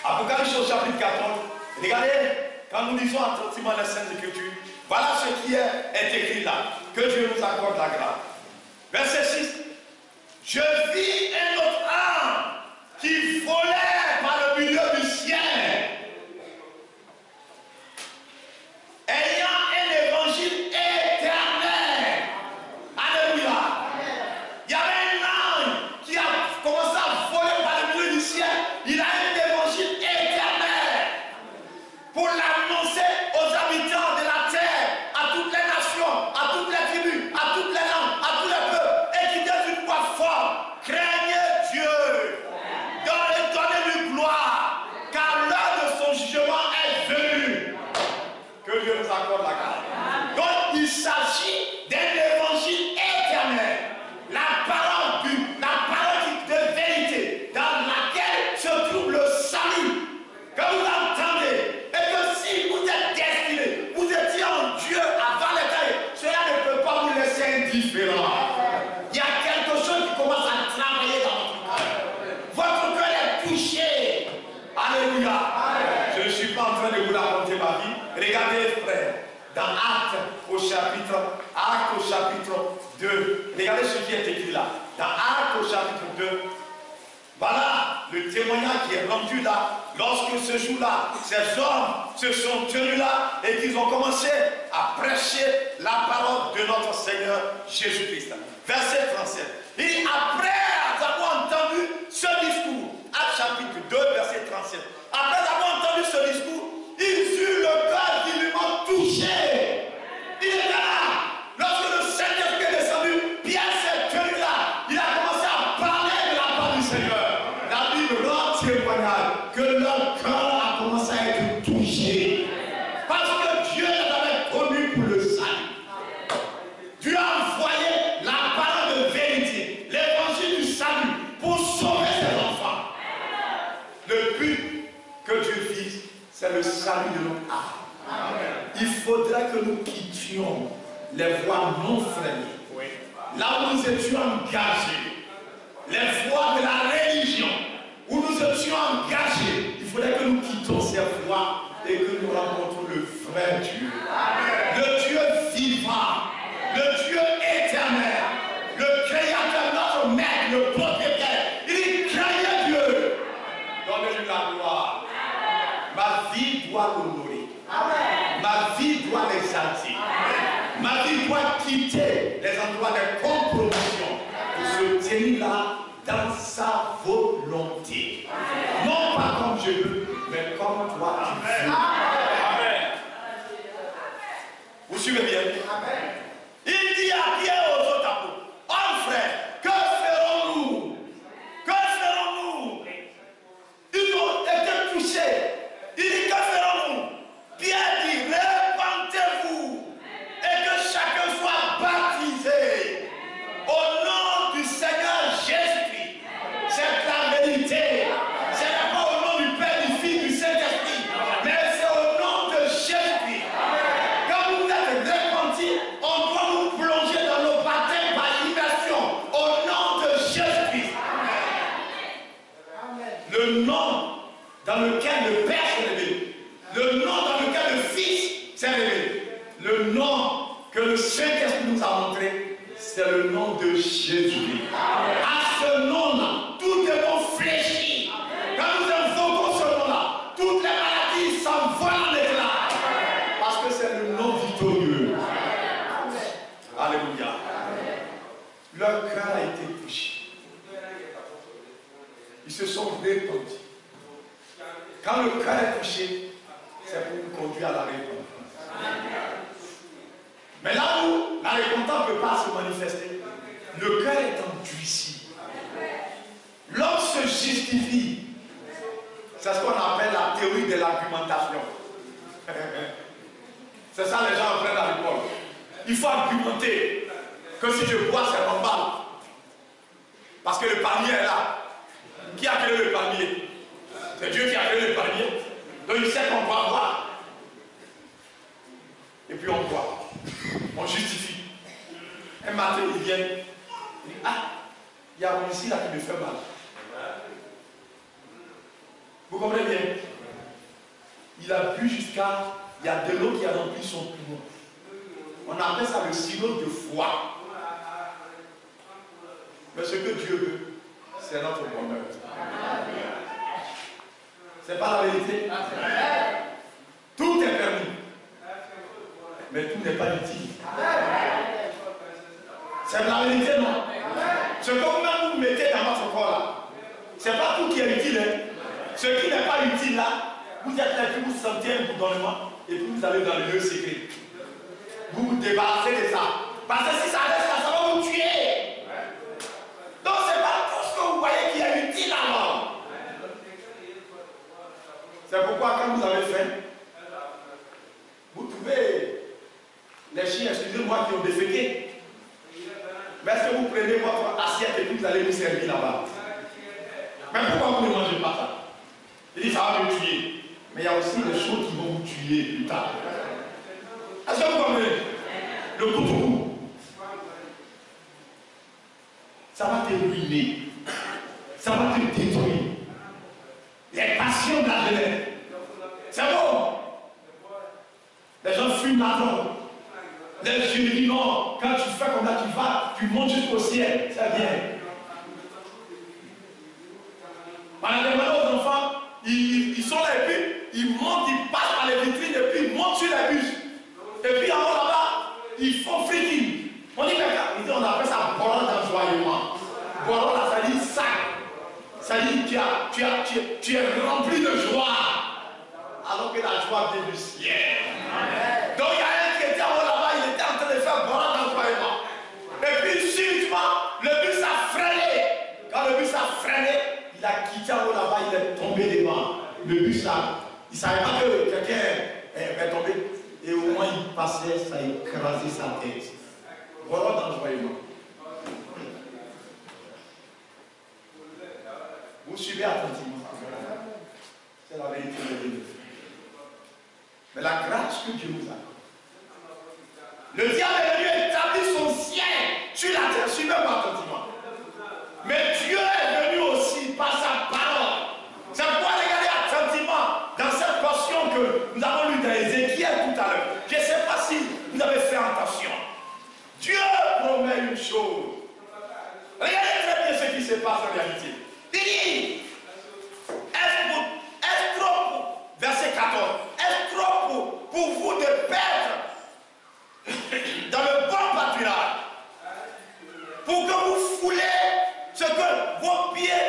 Apocalypse au chapitre 14. Regardez, quand nous lisons attentivement les Saintes Écritures, voilà ce qui est écrit là. Que Dieu nous accorde la grâce. Verset 6. Je vis un autre âme qui volait par le milieu du ciel, ayant un évangile éternel. Alléluia. Il y avait un ange qui a commencé à voler par le milieu du ciel. Il a un évangile éternel pour l'annoncer aux habitants de la terre, à toutes les nations, à toutes les tribus, à toutes les langues, à joie. Il y a quelque chose qui commence à travailler dans votre cœur. Votre cœur est touché. Alléluia. Je ne suis pas en train de vous raconter ma vie. Regardez, frère, dans Actes au chapitre 2. Regardez ce qui est écrit là. Dans Actes au chapitre 2. Voilà le témoignage qui est rendu là. Lorsque ce jour-là, ces hommes se sont tenus là et qu'ils ont commencé à prêcher la parole de notre Seigneur Jésus-Christ. Verset 37. Et après avoir entendu ce discours, Actes chapitre 2, verset 37. Après avoir entendu ce discours, ils eurent le cœur vivement touché. Il était là. Lorsque le Saint-Esprit est descendu, Pierre s'est tenu là. Il a commencé à parler de la part du Seigneur. La Bible rend témoignage que leur cœur a commencé à être touché. Parce que Dieu les avait connus pour le salut. Dieu a envoyé la parole de vérité, l'évangile du salut, pour sauver ses enfants. Le but que Dieu vise, c'est le salut de notre âme. Il faudrait que nous quittions les voies non freinées. Là où nous étions engagés, les voies de la religion, où nous étions engagés, il faudrait que nous quittions ces voies et que nous rencontrons le vrai Dieu. Le Dieu vivant, le Dieu éternel, le créateur, notre maître, le propriétaire. Il craignait Dieu. Donnez-lui la gloire. Ma vie doit l'honorer. Ma vie doit l'exalter. Ma vie doit quitter les endroits de compromission pour se tenir là dans sa volonté. Non pas comme je veux, mais comme toi tu veux. Amen. Vous suivez bien? Amen. Il dit à Pierre et aux autres apôtres, oh frère, que ferons-nous? Que ferons-nous? Ils ont été touchés. Il dit, que ferons-nous? Pierre dit, répentez-vous et que chacun soit baptisé au nom du Seigneur Jésus-Christ. C'est la vérité. Ce n'est pas au nom du Père, du Fils, du Saint-Esprit, mais c'est au nom de Jésus-Christ. Quand vous êtes repentis, on doit vous plonger dans nos baptêmes par immersion au nom de Jésus-Christ. Le nom dans lequel le Père s'est révélé, le nom dans lequel le Fils s'est révélé, le nom que le Saint-Esprit nous a montré, c'est le nom de Jésus-Christ. À ce nom-là, tout est bon fléchi. Quand nous invoquons ce nom-là, toutes les maladies s'envolent en éclats. Parce que c'est le nom victorieux. Alléluia. Leur cœur a été touché. Ils se sont répandus. Quand le cœur est touché, c'est pour nous conduire à la repentance. Mais là où la repentance ne peut pas se manifester, le cœur est endurci. L'homme se justifie. C'est ce qu'on appelle la théorie de l'argumentation. C'est ça les gens apprennent à l'école. Il faut argumenter que si je bois, c'est normal. Parce que le palmier est là. Qui a créé le palmier? C'est Dieu qui a créé le palmier. Donc il sait qu'on va boire. Et puis on boit. On justifie. Un matin, il vient. Il dit, ah, il y a un ici là qui me fait mal. Vous comprenez bien? Il a bu jusqu'à... Il y a de l'eau qui a rempli son poumon. On appelle ça le sirop de foie. Mais ce que Dieu veut, c'est notre bonheur. C'est pas la vérité. Tout est permis. Mais tout n'est pas utile. C'est la vérité, non? Ce que vous mettez dans votre corps là, c'est pas tout qui est utile. Hein? Ce qui n'est pas utile là, vous êtes là, vous sentez un bourdonnement et puis vous allez dans le lieu secret. Vous vous débarrassez de ça. Parce que si ça reste là, ça va vous tuer. Donc c'est pas tout ce que vous voyez qui est utile alors. C'est pourquoi quand vous avez faim, vous trouvez les chiens, excusez-moi, qui ont déféqué. Mais est-ce que vous prenez votre assiette et puis vous allez vous servir là-bas? Mais pourquoi vous ne mangez pas ça? Il dit ça va me tuer. Mais il y a aussi des choses qui vont vous tuer plus tard. Est-ce que vous comprenez? Le couteau. ça va te ruiner. Ça va te détruire. Les passions de la jeunesse. C'est bon. Les gens fument la drogue. Les jeunes disent non, quand tu fais comme ça, tu montes jusqu'au ciel. C'est bien. On a demandé aux enfants, ils sont là et puis ils montent, ils passent par les vitrines et puis ils montent sur les bus. Et puis en haut là-bas, ils font freaking. On dit quelqu'un, on appelle ça boron d'enjoyement. Boron là, ça dit sac. Ça dit tu es rempli de joie. Alors que la joie vient du ciel. Amen. Donc il y a un qui était en haut là-bas, il était en train de faire boron d'enjoyement. Et puis subitement, le bus a freiné. Quand le bus a freiné, il a quitté en haut là-bas, il est tombé devant. Le bus là, il ne savait pas que quelqu'un est tombé. Et au moins il passait, ça a écrasé sa tête. Voilà d'enjoyement. Vous suivez attentivement. C'est la vérité de Dieu. Mais la grâce que Dieu nous a. Le diable est venu établir son siège sur la terre. Suivez-moi attentivement. Mais Dieu est venu aussi par sa parole. C'est pourquoi regardez attentivement dans cette portion que nous avons lue dans Ézéchiel tout à l'heure. Je ne sais pas si vous avez fait attention. Dieu promet une chose. Regardez très bien ce qui se passe en réalité. Il dit, est-ce trop, verset 14, est-ce trop pour vous de perdre dans le bon pâturage pour que vous foulez ce que vos pieds,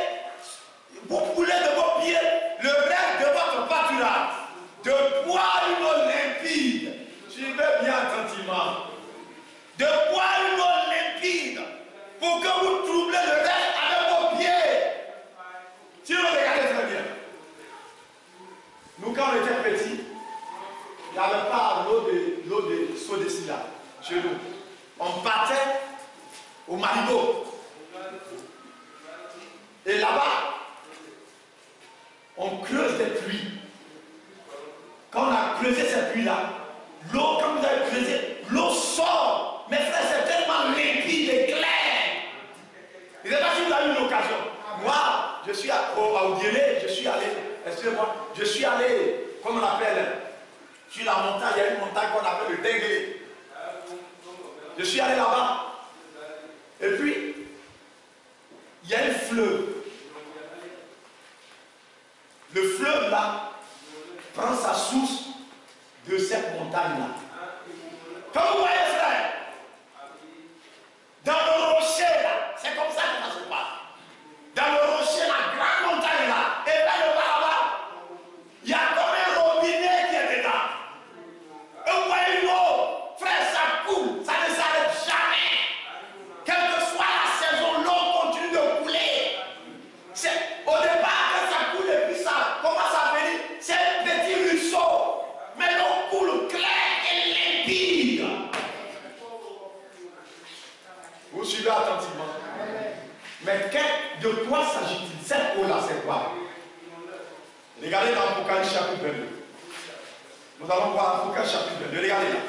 vous foulez de vos pieds le reste de votre pâturage, de poils limpides. Suivez bien attentivement. De poils limpides pour que vous troublez le reste avec vos pieds. Si vous regardez très bien. Nous, quand on était petits, il n'y avait pas l'eau de Sodeci là, chez nous. On partait au Marigot. Et là-bas, on creuse des puits. Quand on a creusé ces puits-là, l'eau, quand vous avez creusé, l'eau sort. Mes frères, c'est tellement limpide et clair. Je ne sais pas si vous avez eu l'occasion. Moi, je suis à Audiélé, je suis allé, excusez-moi, je suis allé, comme on appelle, sur la montagne, il y a une montagne qu'on appelle le Dengue. Je suis allé là-bas. Et puis, il y a un fleuve. Le fleuve là prend sa source de cette montagne-là. Comme vous voyez, frère, dans le rocher là, c'est comme ça que ça se passe. Dans le rocher, la grande montagne là, et là le bas, il y a comme un robinet qui est dedans. Et vous voyez l'eau, frère, ça coule, ça ne s'arrête jamais. Quelle que soit la saison, l'eau continue de couler. Au départ, quand ça coule et puis ça commence à venir, c'est un petit ruisseau. Mais l'eau coule claire et limpide. Vous suivez attentivement. Mais de quoi s'agit-il? Cette eau-là, c'est quoi? Regardez dans Apocalypse chapitre 22. Nous allons voir Apocalypse chapitre 22. Regardez là.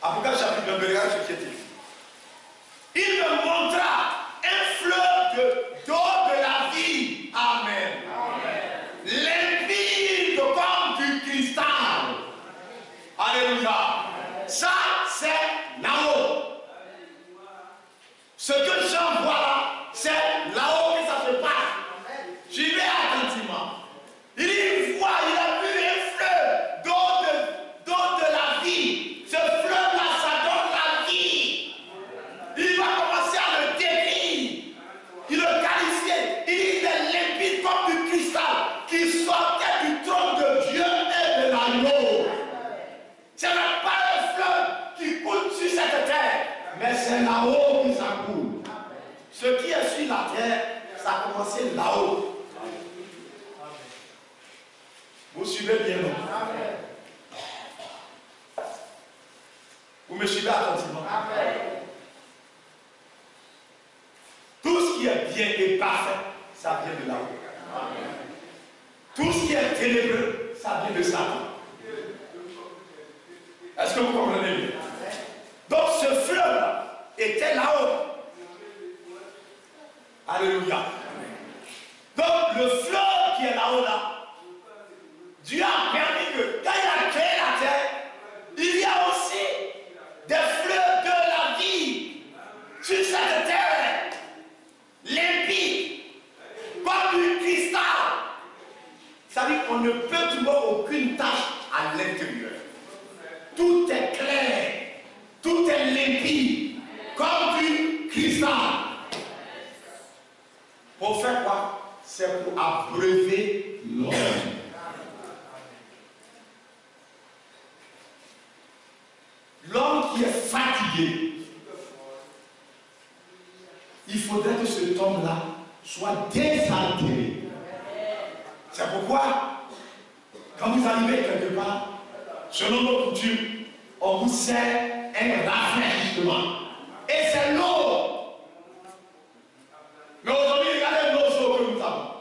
Apocalypse chapitre 22, regardez ce qui est écrit. Il me montra un fleuve d'eau de la vie. Amen. Amen. Limpide comme du cristal. Alléluia. Ça, c'est là-haut. Ce que Jean voit là, c'est là-haut que ça se passe. J'y vais attentivement. Il voit, il a vu un fleuve d'eau de la vie. Ce fleuve-là, ça donne la vie. Il va commencer à le décrire. Il le qualifiait. Il est limpide comme du cristal qui sortait du trône de Dieu et de l'agneau. Ce n'est pas un fleuve qui coule sur cette terre, mais c'est là-haut que ça coule. Ce qui est sur la terre, ça a commencé là-haut. Vous suivez bien, non? Vous me suivez attentivement? Tout ce qui est bien et parfait, ça vient de là-haut. Tout ce qui est ténébreux, ça vient de Satan. Est-ce que vous comprenez bien? Donc ce fleuve était là-haut. Alléluia. Donc le fleuve qui est là-haut là, Dieu a permis que quand il a créé la terre, il y a aussi des fleuves de la vie sur cette terre, limpide, comme du cristal. Ça veut dire qu'on ne peut trouver aucune tache à l'intérieur. Tout est clair, tout est limpide, comme du cristal. Pour faire quoi? C'est pour abreuver l'homme. L'homme qui est fatigué, il faudrait que cet homme-là soit désaltéré. C'est pourquoi, quand vous arrivez quelque part, selon nos coutumes, on vous sert un rafraîchissement. Et c'est l'eau. Mais aujourd'hui, regardez nos eaux que nous avons.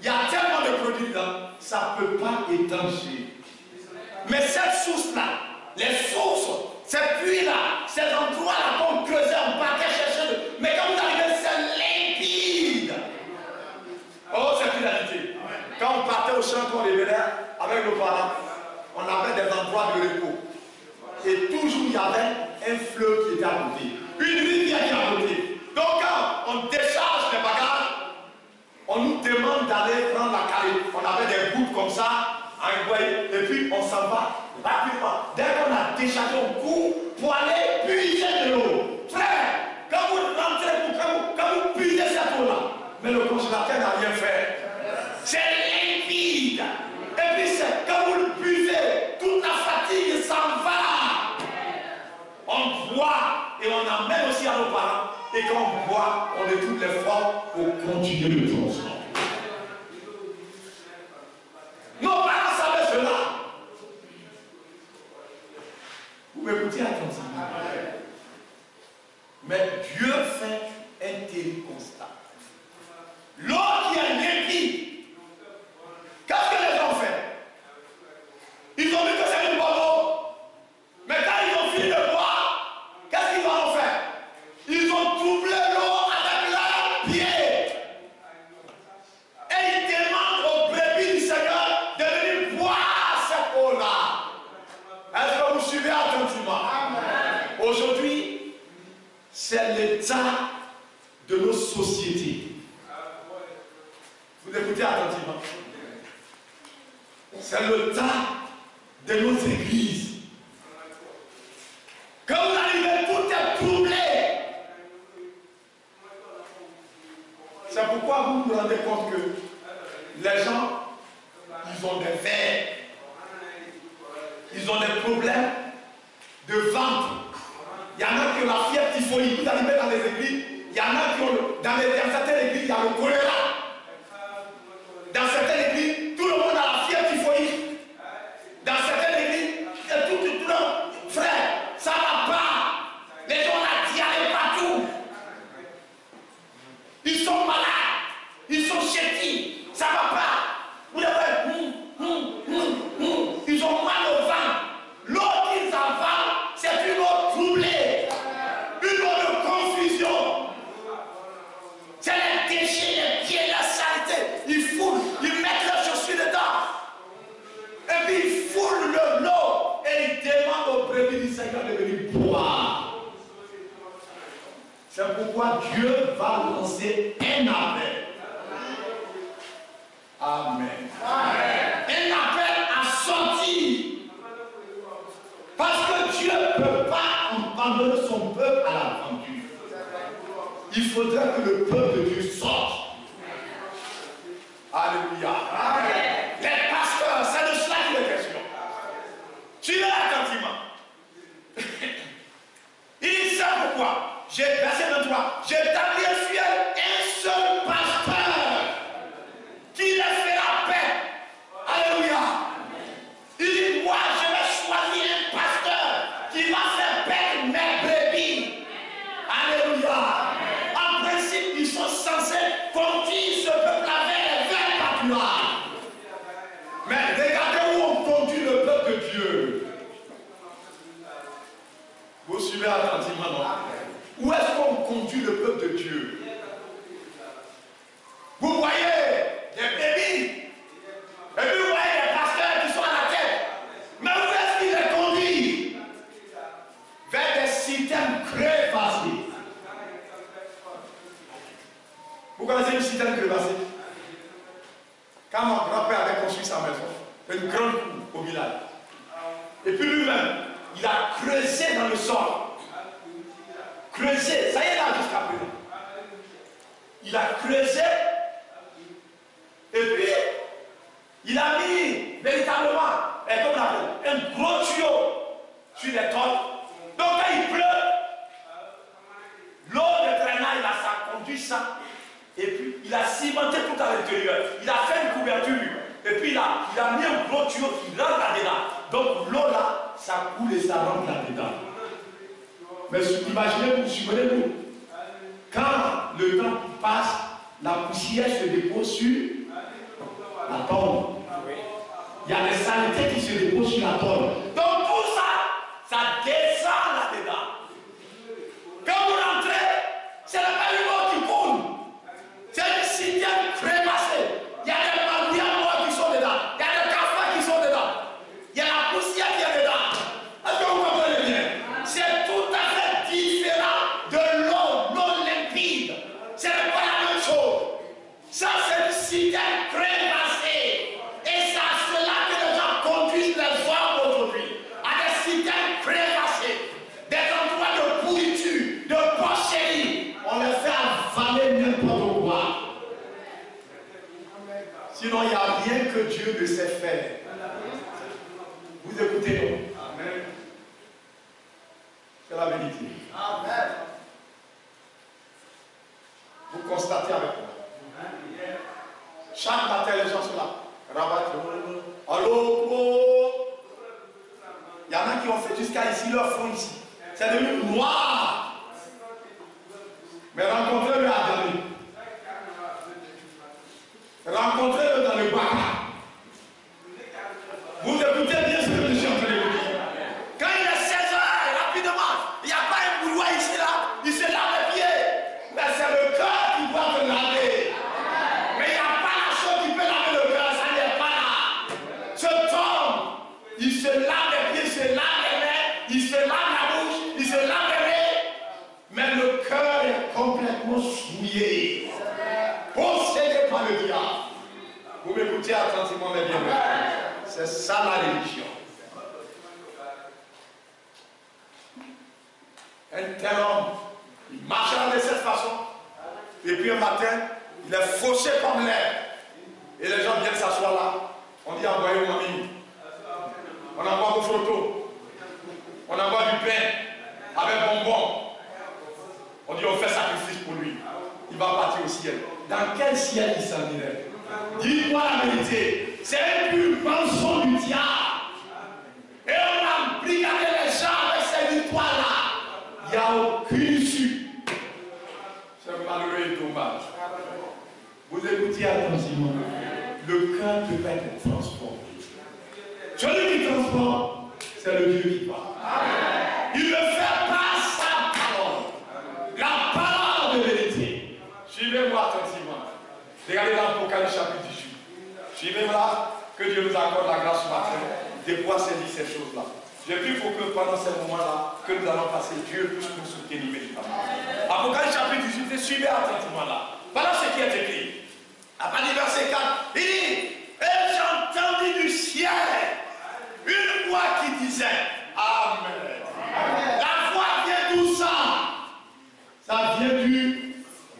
Il y a tellement de produits dedans, ça ne peut pas étancher. Mais cette source-là, les sources, ces puits-là, ces endroits-là qu'on creusait, on partait chercher. Mais quand vous arrivez, c'est limpide. Oh, c'est une réalité. Quand on partait au champ qu'on revenait avec nos parents, on avait des endroits de repos. Et toujours il y avait un fleuve qui était à côté. Une rivière qui est à côté. Donc quand on décharge les bagages, on nous demande d'aller prendre la carré. On avait des gouttes comme ça, et puis on s'en va rapidement. Dès qu'on a déchargé, on court pour aller puiser de l'eau. Frère, quand vous rentrez, quand vous puisez cette eau-là, mais le congélateur n'a rien fait. C'est limpide. Et puis quand vous le puisez, toute la fatigue s'en va. On boit et on amène aussi à nos parents. Et quand on boit, on est tout l'effort pour continuer le transport. Nos parents savaient cela. Vous m'écoutez attentivement. Mais Dieu fait un terrible constat. L'eau qui est limpide, qu'est-ce que les gens ont fait? Ils ont vu que c'est une bonne eau. Mais quand ils ont fini de boire, qu'est-ce qu'ils vont faire? Ils ont troublé l'eau avec leurs pieds. Et ils demandent aux brebis du Seigneur de venir boire cette eau-là. Est-ce que vous suivez attentivement? Aujourd'hui, c'est l'état de nos sociétés. Vous écoutez attentivement. C'est le temps de nos églises. Quand vous arrivez, tout est troublé. C'est pourquoi vous vous rendez compte que les gens, ils ont des vers, ils ont des problèmes de ventre. Il y en a qui ont la fièvre typhoïde. Vous arrivez dans les églises, il y en a qui ont, dans certaines églises, il y a le choléra. Dans certaines églises, tout le monde a la fièvre typhoïde. Dans certaines églises, tout le monde, frère, ça ne va pas. Les gens ont la diarrhée partout. Ils sont malades. Ils sont chétifs. Ça ne va pas. Vous les voyez, ils ont mal au ventre. L'eau qu'ils avalent, c'est une eau troublée. Une eau de confusion. C'est les déchets, les pieds, la saleté. Ils foulent, ils mettent leurs chaussures dedans. Et puis ils foulent l'eau. Et ils demandent au brebis du Seigneur de venir boire. C'est pourquoi Dieu va lancer un appel. Amen. Amen. Un appel à sortir. Parce que Dieu ne peut pas abandonner son peuple à l'aventure. Il faudrait que le peuple de Dieu sorte. Alléluia. Amen. Les pasteurs, c'est de cela qu'il est question. Suivez attentivement. Il sait pourquoi. J'ai versé 23. J'établis sur un seul pasteur qui les fera paix. Alléluia. Il dit, moi je vais choisir un pasteur qui va faire paix mes brebis. Alléluia. En principe, ils sont censés conduire ce peuple-là vers pâturages. Mais regardez où on conduit le peuple de Dieu. Vous suivez attentivement, non? Où est-ce qu'on conduit le peuple de Dieu? Vous connaissez une citerne crevassée? Quand mon grand-père avait construit sa maison, une grande cour au village. Et puis lui-même, il a creusé dans le sol. Creusé, ça y est là jusqu'à présent. Il a creusé. Et puis, il a mis véritablement, comme on appelle, un gros tuyau sur les toits. Donc quand il pleut, l'eau de drainage, ça conduit ça. Et puis, il a cimenté tout à l'intérieur. Il a fait une couverture. Et puis, il a mis un gros tuyau qui rentre là-dedans. Donc, l'eau là, ça coule et ça rentre là-dedans. Mais imaginez-vous, souvenez-vous, quand le temps passe, la poussière se dépose sur la tombe. Il y a des saletés qui se déposent sur la tombe. Donc, tout ça, ça descend là-dedans. Quand vous rentrez, c'est la même eau qui coule. C'est une citerne crémassée. Il y a des magouilles morts qui sont dedans. Il y a des cafards qui sont dedans. Il y a la poussière qui est dedans. Est-ce que vous comprenez bien? C'est tout à fait différent de l'eau limpide. Ce n'est pas la même chose. Ça, c'est une citerne crémassée. Et c'est à cela que les gens conduisent les hommes aujourd'hui. À des citernes crémassées. Des endroits de pourriture, de porcherie. On les fait avaler n'importe quoi. Sinon, il n'y a rien que Dieu ne sait faire. Vous écoutez, non? Amen. C'est la vérité. Amen. Vous constatez avec moi. Chaque matin, les gens sont là. Rabattre. Allô? Il y en a qui ont fait jusqu'à ici leur front ici. C'est devenu noir. Mais rencontrez-le à Dami. Rencontrez-le dans le bar. Vous écoutez bien ce que je suis en train de vous dire. Quand il est 16 heures, rapidement, il n'y a pas un bouilloire ici là, il se lave les pieds. Mais c'est le cœur qui doit te laver. Mais il n'y a pas la chose qui peut laver le cœur, ça n'est pas là. Ce homme, il se lave les pieds, il se lave les mains, il se lave la bouche, il se lave les mains. Mais le cœur est complètement souillé. Possédé par le diable. Vous m'écoutez attentivement, mes bien-aimés. C'est ça la religion. Un tel homme, il marchera de cette façon. Et puis un matin, il est fauché comme l'air. Et les gens viennent s'asseoir là. On dit envoyez mon ami. On envoie vos photos. On envoie du pain avec bonbons. On dit on fait sacrifice pour lui. Il va partir au ciel. Dans quel ciel il s'en irait? Dis-moi la vérité. C'est une rançon du diable. Et on a brigadé les gens avec ces victoires-là. Il n'y a aucune issue. C'est malheureux et dommage. Vous écoutez attentivement. Le cœur peut être transformé. Celui qui transforme, c'est le Dieu qui parle. Il ne fait pas sa parole. La parole de vérité. Suivez-moi attentivement. Regardez l'Apocalypse chapitre 18. Suivez-moi là, que Dieu nous accorde la grâce ce matin de pouvoir saisir ces choses-là. J'ai pris pour que pendant ces moments-là, que nous allons passer, Dieu puisse nous soutenir véritablement. Apocalypse chapitre 18, suivez attentivement là. Voilà ce qui est écrit. À partir du verset 4, il dit, et j'ai entendu du ciel une voix qui disait, Amen. Amen. La voix vient d'où ça? Ça vient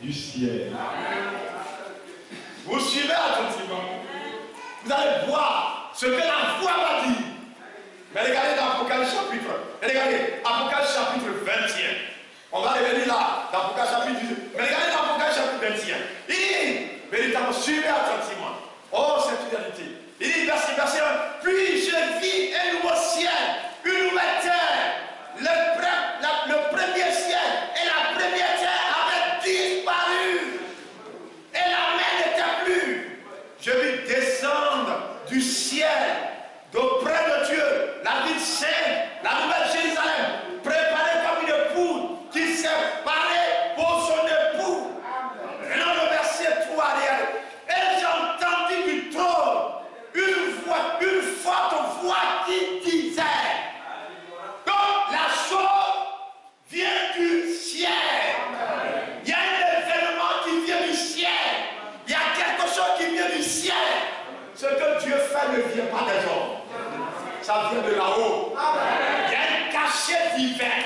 du ciel. Amen. Vous suivez attentivement. Vous allez voir ce que la voix va dire. Mais regardez dans Apocalypse chapitre. Regardez, Apocalypse chapitre 21. On va revenir là, dans Apocalypse chapitre 18. Mais regardez dans Apocalypse chapitre 21. Il dit, véritablement, suivez attentivement. Oh, cette fidélité. Il dit, verset 1. Puis je vis un nouveau ciel, une nouvelle terre. Le premier ciel et la première terre avaient disparu. Et la mer n'était plus. Je vis descendre du ciel, d'auprès de Dieu, la ville sainte, la nouvelle Jérusalem, préparée comme une épouse qui s'est parée pour son époux. Et dans le verset 3 derrière, et j'ai entendu du trône ne vient pas des hommes. Ça vient de là-haut. Il y a un cachet divin.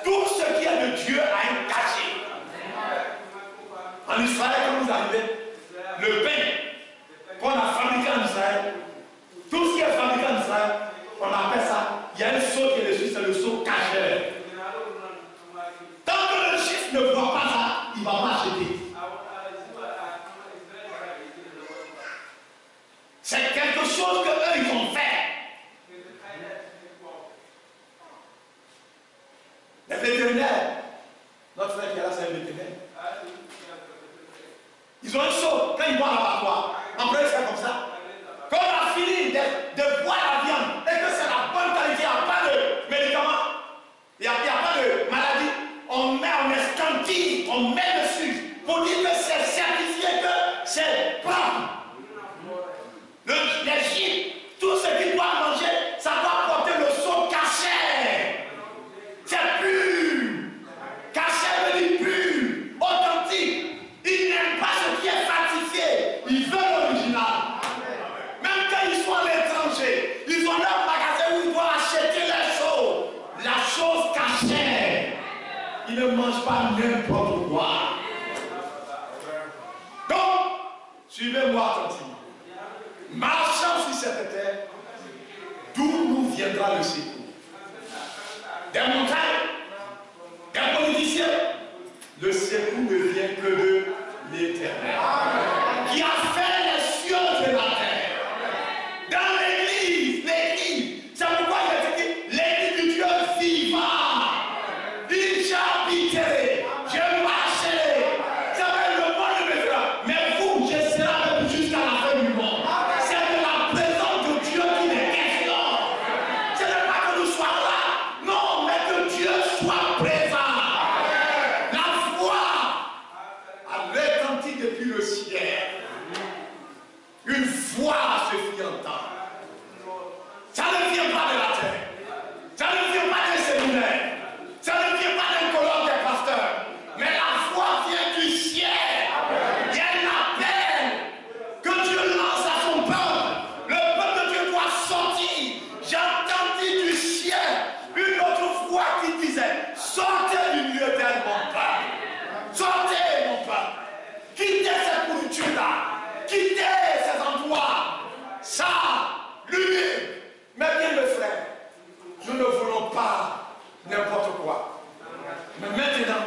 Tout ce qui est de Dieu a un cachet. En Israël, quand vous arrivez, le pain qu'on a fabriqué en Israël, tout ce qui est fabriqué en Israël, on appelle ça, il y a un seau qui est dessus, c'est le seau caché. Tant que le juif ne voit pas ça, il ne va pas acheter. C'est quelque chose que eux ils ont fait. Les vétérinaires, notre frère qui est là, c'est un vétérinaire. Ils ont un seau, quand ils vont à l'abattoir, après c'est comme ça. Quand on a fini de boire la viande et que c'est la bonne qualité, il n'y a pas de médicaments, il n'y a pas de maladie, on estampille, on met dessus pour dire que c'est certifié, que c'est propre. Les gîtes, tout ce qu'ils doivent manger, ça doit porter le sceau caché. C'est pur. Caché veut dire pur, authentique. Ils n'aiment pas ce qui est falsifié. Ils veulent l'original. Même quand ils sont à l'étranger, ils ont leur magasin où ils doivent acheter les choses. La chose cachée. Ils ne mangent pas n'importe quoi. Donc, suivez-moi attentivement. Marchant sur cette terre, d'où nous viendra le secours? Des montagnes, des politiciens. Le secours ne vient que de l'Éternel, qui a fait les cieux et la terre. Dans l'église, c'est pourquoi il a dit l'église du Dieu vivant. Il j'habiterai, je marcherai. Ça va être le monde de Dieu. Mais vous, je serai avec vous jusqu'à la fin du monde. Une voix se fit entendre. Ça ne vient pas de la terre. Ça ne vient pas d'un séminaire. Ça ne vient pas d'un colloque des pasteurs. Mais la voix vient du ciel. Il y a un appel que Dieu lance à son peuple. Le peuple de Dieu doit sortir. J'ai entendu du ciel une autre voix qui disait: sortez du milieu de mon peuple. Sortez, mon peuple. Quittez cette pourriture-là. Quittez ces endroits, ça, lui. Mais bien mes frères, nous ne voulons pas n'importe quoi. Mais maintenant,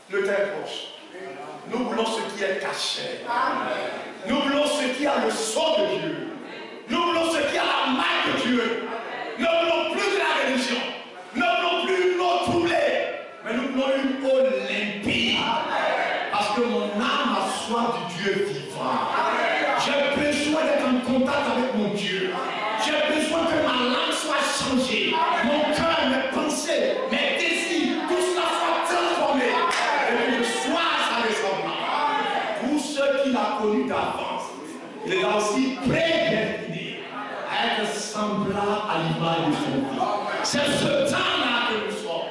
le temps est proche. Nous voulons ce qui est caché. Nous voulons ce qui a le sceau de Dieu. Nous voulons ce qui a la main de Dieu. Nous ne voulons plus de la religion. Nous ne voulons plus une eau troublée. Mais nous voulons une eau limpide. Parce que mon âme a soif du Dieu vivant. J'ai besoin d'être en contact avec mon Dieu. J'ai besoin que ma langue soit changée. Mon cœur, mes pensées, mes désirs, tout cela soit transformé. Et que je sois sa ressemblance. Pour ceux qu'il a connus d'avance, il est aussi prédestiné à être semblable à l'image de son Fils. C'est ce temps-là que nous sommes.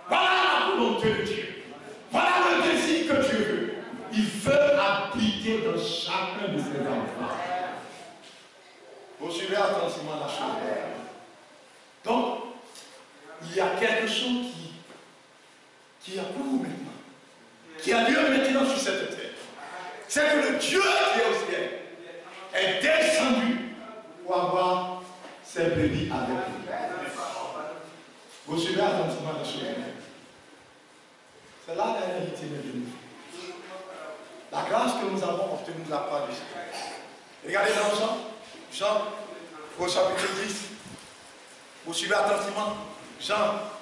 Voilà la volonté de Dieu. Voilà le désir que Dieu veut. Il veut appliquer dans chacun de ses enfants. Vous suivez attentivement la chose. Donc, il y a quelque chose qui a cours maintenant, qui a lieu maintenant sur cette terre. C'est que le Dieu qui est au ciel est descendu pour avoir ses brebis avec lui. Vous suivez attentivement la chose. C'est là la réalité de nous. La grâce que nous avons obtenue de la part du Seigneur. Regardez dans Jean, au chapitre 10. Vous suivez attentivement. Jean,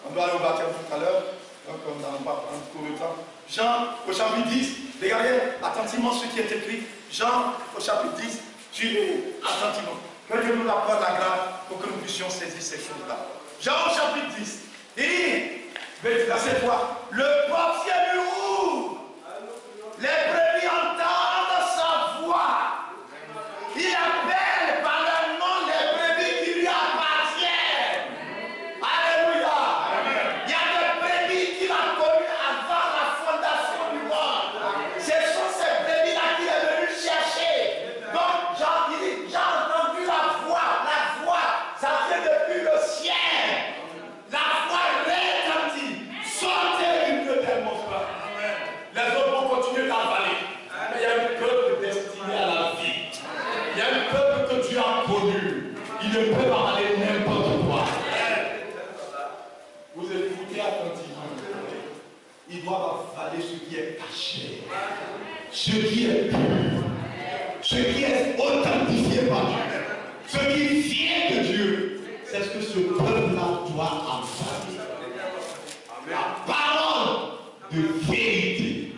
on doit aller au baptême tout à l'heure, donc nous n'allons pas prendre trop de temps. Jean, au chapitre 10, regardez attentivement ce qui est écrit. Jean, au chapitre 10, suivez attentivement. Que Dieu nous apporte la grâce pour que nous puissions saisir ces choses-là. Jean, au chapitre 10, il dit, verset 3, le portier lui ouvre. Les brebis entendent sa voix. Il appelle par le nom des brebis qui lui appartiennent. Alléluia. Il y a des brebis qu'il a connues avant la fondation du monde. Ce sont ces brebis-là qu'il est venu chercher. Donc, j'ai entendu qui est caché, ce qui est pur, ce qui est authentifié par Dieu, ce qui vient de Dieu. C'est ce que ce peuple-là doit avaler. La parole de vérité.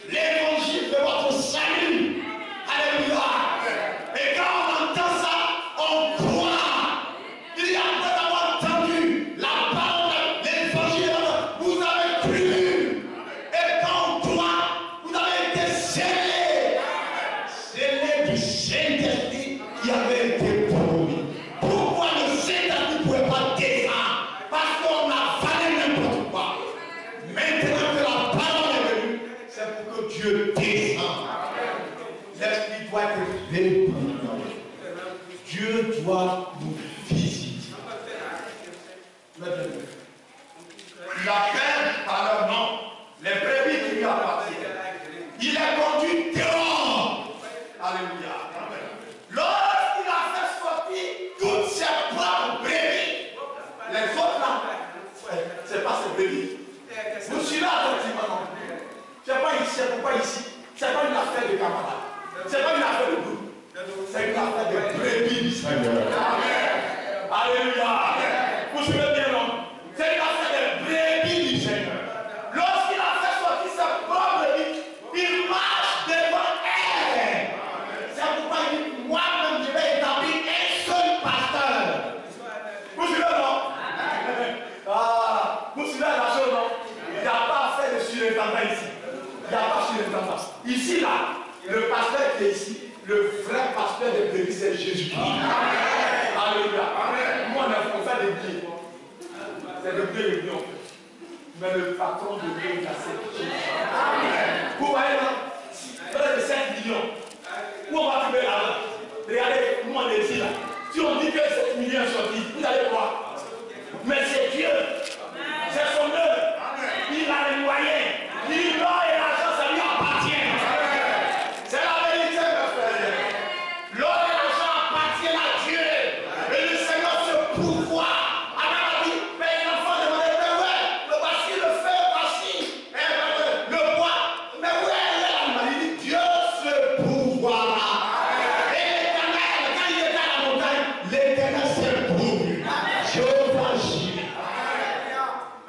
L'évangile de votre salut. Alléluia. Et quand on entend ça, on croit. Il y a après d'avoir entendu la parole, l'évangile, vous avez cru. Et quand on croit, vous avez été scellés. Scellés du Saint-Esprit qui avait été promis. Pourquoi le Saint-Esprit ne pouvait pas descendre? Parce qu'on a valé n'importe quoi. Maintenant que la parole est venue, c'est pour que Dieu descende. L'Esprit doit être répandu. Dieu doit nous visiter. Il appelle par leur nom les brebis qui lui appartiennent. Il est conduit dehors. Alléluia. Lorsqu'il a fait sortir toutes ses propres brebis, les autres là, c'est pas ses brebis. Vous suivez attentivement, non? C'est pas ici, c'est pourquoi ici. C'est pas une affaire de camarades. C'est pas une affaire de groupe. C'est une affaire de brebis du Seigneur. Amen. Alléluia. Vous suivez bien, non? C'est une affaire de brebis du Seigneur. Lorsqu'il a fait sortir ses propres brebis, il marche devant elle. C'est pourquoi il dit, moi-même, je vais établir un seul pasteur. Vous suivez, non? Ah, vous suivez la chose, non? Il n'y a pas affaire de surintendant ici. Il n'y a pas surintendant. Ici, là, le pasteur qui est ici, le vrai pasteur de brebis, c'est Jésus-Christ. Alléluia. Moi, on fait des billets. C'est le blé le lion. Mais le patron de blé, c'est Jésus. Vous voyez là, près de 5 millions. Où on va trouver l'argent? Regardez, nous on est ici là. Si on dit que 7 millions sont sortis, vous allez voir. Mais c'est Dieu. C'est son œuvre. Il a les moyens. Il dit l'or et l'argent, ça lui appartient. C'est la vérité, mes frères. L'or et l'argent appartiennent à Dieu. Et le Seigneur se pourvoit. Adam a dit, mais l'enfant demandait, mais ouais, le voici, le feu, voici. Le bois. Mais où est l'animal? Il dit, Dieu se pourvoira. Et l'Éternel, quand il était à la montagne, l'Éternel s'est pourvu. Jéhovah Jireh.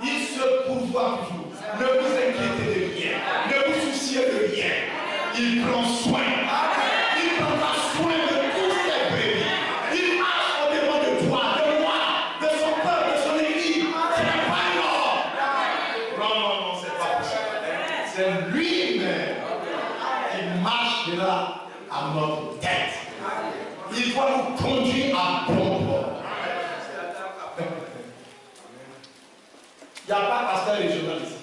Il se pourvoit toujours. Ne vous inquiétez de rien. Ne vous souciez de rien. Il prend soin. Il prendra soin de tous ses brebis. Il marche au-devant de toi, de moi, de son peuple, de son église. Ce n'est pas un homme. Non, c'est pas possible. C'est lui-même qui marchera à notre tête. Il doit nous conduire à bon port. Il n'y a pas de pasteur régional ici.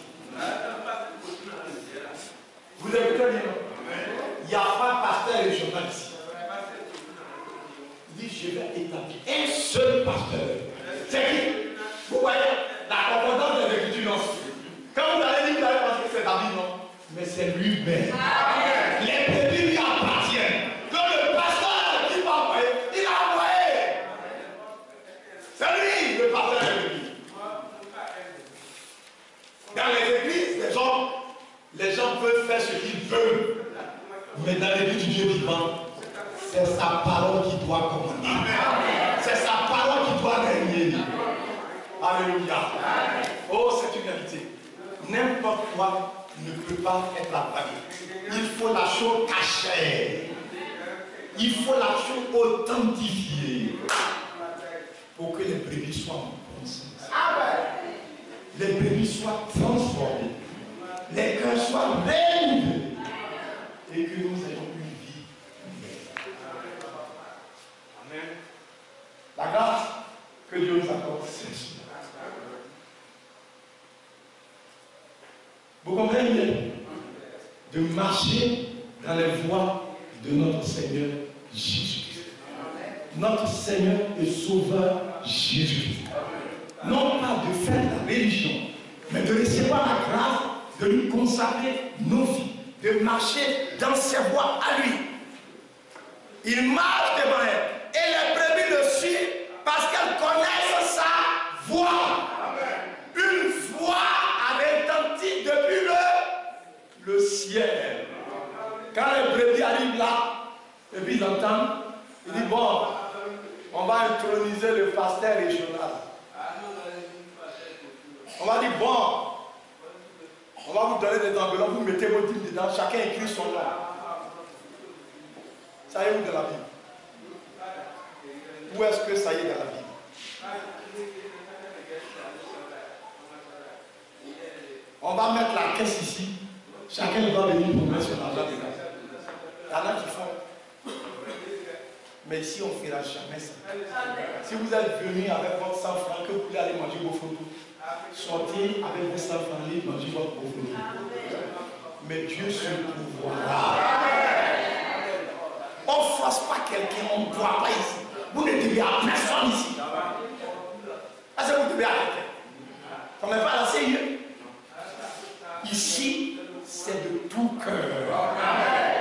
Vous écoutez bien? Il n'y a pas de pasteur régional ici. Il dit, je vais établir un seul pasteur. C'est qui? Vous voyez la concordance de l'écriture, non? Quand vous allez dire, vous allez penser que c'est David, non? Mais c'est lui-même. Les brebis lui appartiennent. Que le pasteur qui va envoyer, il a envoyé. C'est lui, le pasteur des brebis. Dans les églises, les gens peuvent faire ce qu'ils veulent. Mais dans l'église du Dieu vivant, c'est sa parole qui doit commander. C'est sa parole qui doit régner. Alléluia. Oh, c'est une vérité. N'importe quoi ne peut pas être avalé. Il faut la chose cachée. Il faut la chose authentifiée. Pour que les brebis soient en bon sens. Les brebis soient transformés, les cœurs soient réunis et que nous ayons une vie nouvelle. Amen. La grâce que Dieu nous accorde, c'est cela. Vous comprenez bien? De marcher dans les voies de notre Seigneur Jésus-Christ. Notre Seigneur et Sauveur Jésus-Christ. Non pas de faire la religion, mais de recevoir la grâce, de lui consacrer nos vies, de marcher dans ses voies à lui. Il marche devant elle et les brebis le suivent parce qu'elles connaissent sa voix. Une voix avait retenti depuis le le ciel. Quand les brebis arrivent là, et puis ils entendent, ils disent bon, on va introniser le pasteur régional. On va dire bon, on va vous donner des enveloppes, vous mettez vos dîmes dedans, chacun écrit son nom. Ça y est où dans la Bible? Où est-ce que ça y est dans la Bible? On va mettre la caisse ici. Chacun va venir pour mettre son argent dedans. Il y en a qui font. Mais ici, on ne fera jamais ça. Si vous êtes venu avec votre 100 francs, que vous voulez aller manger vos photos, sortez avec vos 100 francs, allez manger votre photos. Mais Dieu se pourvoira. On ne force pas quelqu'un, on ne doit pas ici. Vous ne devez à personne ici. Est-ce que vous devez à quelqu'un? On n'est pas assez sérieux. Ici, c'est de tout cœur.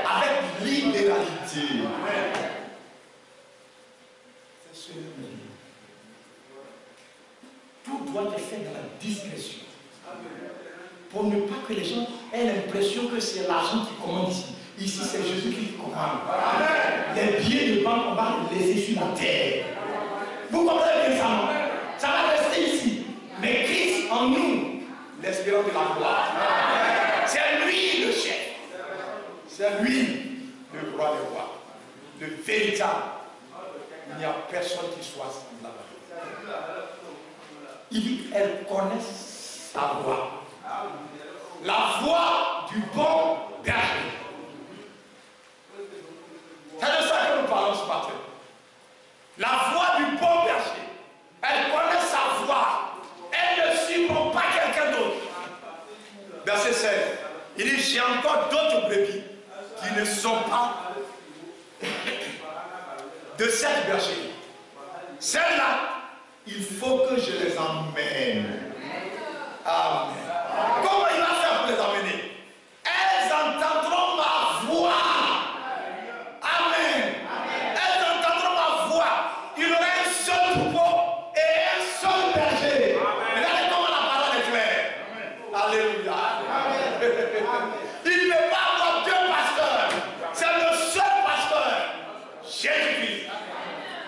Avec libéralité. C'est ce même. Tout doit être fait dans la discrétion. Pour ne pas que les gens aient l'impression que c'est l'argent qui commande ici. Ici, c'est Jésus qui commande. Les billets de banque, on va les laisser sur la terre. Vous comprenez bien ça, non? Ça va rester ici. Mais Christ en nous, l'espérance de la gloire. C'est lui le chef. C'est lui le roi des rois. Le véritable. Il n'y a personne qui soit semblable. Il dit qu'elle connaît sa voix. La voix du bon berger. C'est de ça que nous parlons ce matin. La voix du bon berger. Elle connaît sa voix. Elle ne suivra pas quelqu'un d'autre. Verset 16. Il dit, j'ai encore d'autres brebis qui ne sont pas de cette bergerie. Celles-là, il faut que je les emmène. Amen. Comment il va faire pour les emmener? Elles entendront ma voix. Amen. Elles entendront ma voix. Il y aura un seul troupeau et un seul berger. Regardez comment la parole est claire. Alléluia. Il ne peut pas avoir deux pasteurs. C'est le seul pasteur. Jésus-Christ.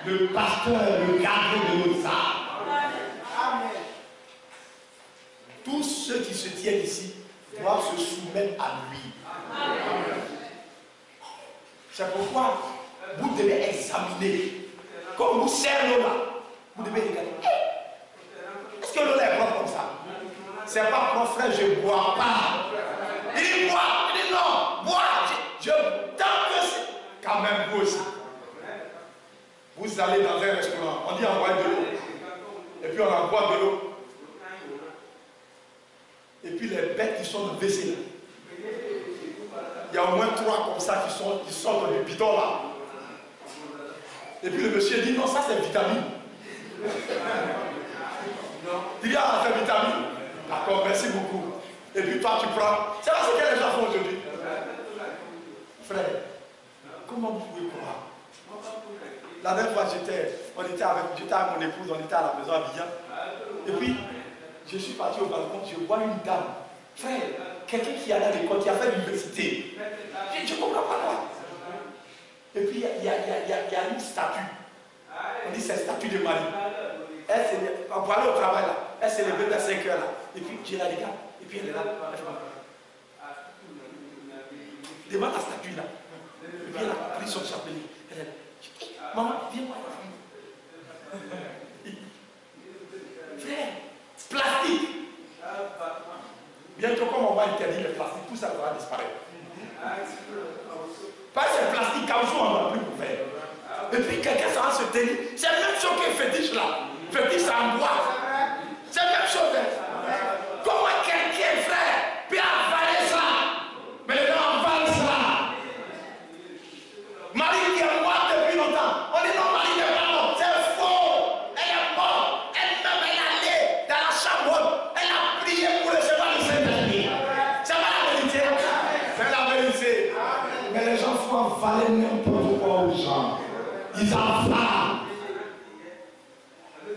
Le pasteur, le gardien de nos âmes. Tous ceux qui se tiennent ici doivent se soumettre à lui. C'est pourquoi vous devez examiner. Comme vous servez l'eau là, vous devez regarder. Est-ce que l'eau est propre comme ça? C'est pas propre, frère, je ne bois pas. Il dit bois, il dit non, bois. Je tant que c'est. Quand même, vous aussi. Vous allez dans un restaurant, on dit envoyer de l'eau. Et puis on envoie de l'eau. Et puis les bêtes qui sont dans le WC là. Il y a au moins 3 comme ça qui sortent du bidon là. Et puis le monsieur dit non, ça c'est vitamine. Il dit ah, c'est vitamine. D'accord, merci beaucoup. Et puis toi tu prends. C'est là ce que les gens font aujourd'hui. Frère, comment vous pouvez croire? La dernière fois j'étais avec mon épouse, on était à la maison à Abidjan. Et puis je suis parti au balcon, je vois une dame. Frère, quelqu'un qui allait à l'école, qui a fait l'université. Je ne comprends pas quoi. Et puis il y a une statue. On dit c'est statue de Marie. Elle on peut aller au travail là. Elle s'est levée à 5 heures là. Et puis je la regarde. Et puis elle est là. Devant la statue là. Et puis elle a pris son chapelet. Elle est là. Maman, viens voir. Frère, plastique. Bientôt, comme on va interdire le plastique, tout ça va disparaître. Pas ce plastique, caoutchouc, on ne va plus pour faire. Et puis quelqu'un ça va se tenir. C'est la même chose que fétiche là. Fétiche, ça en bois. C'est la même chose. Comment quelqu'un, frère, peut avaler ça? Mais les gens avalent ça. Marie qui est morte depuis longtemps. On dit non, Marie n'est pas morte. C'est faux. Elle est morte. Elle-même, elle est allée dans la chambre. Elle a prié pour recevoir le Saint-Esprit. C'est pas la vérité. C'est la vérité. Mais les gens font avaler n'importe quoi aux gens. Ils avalent.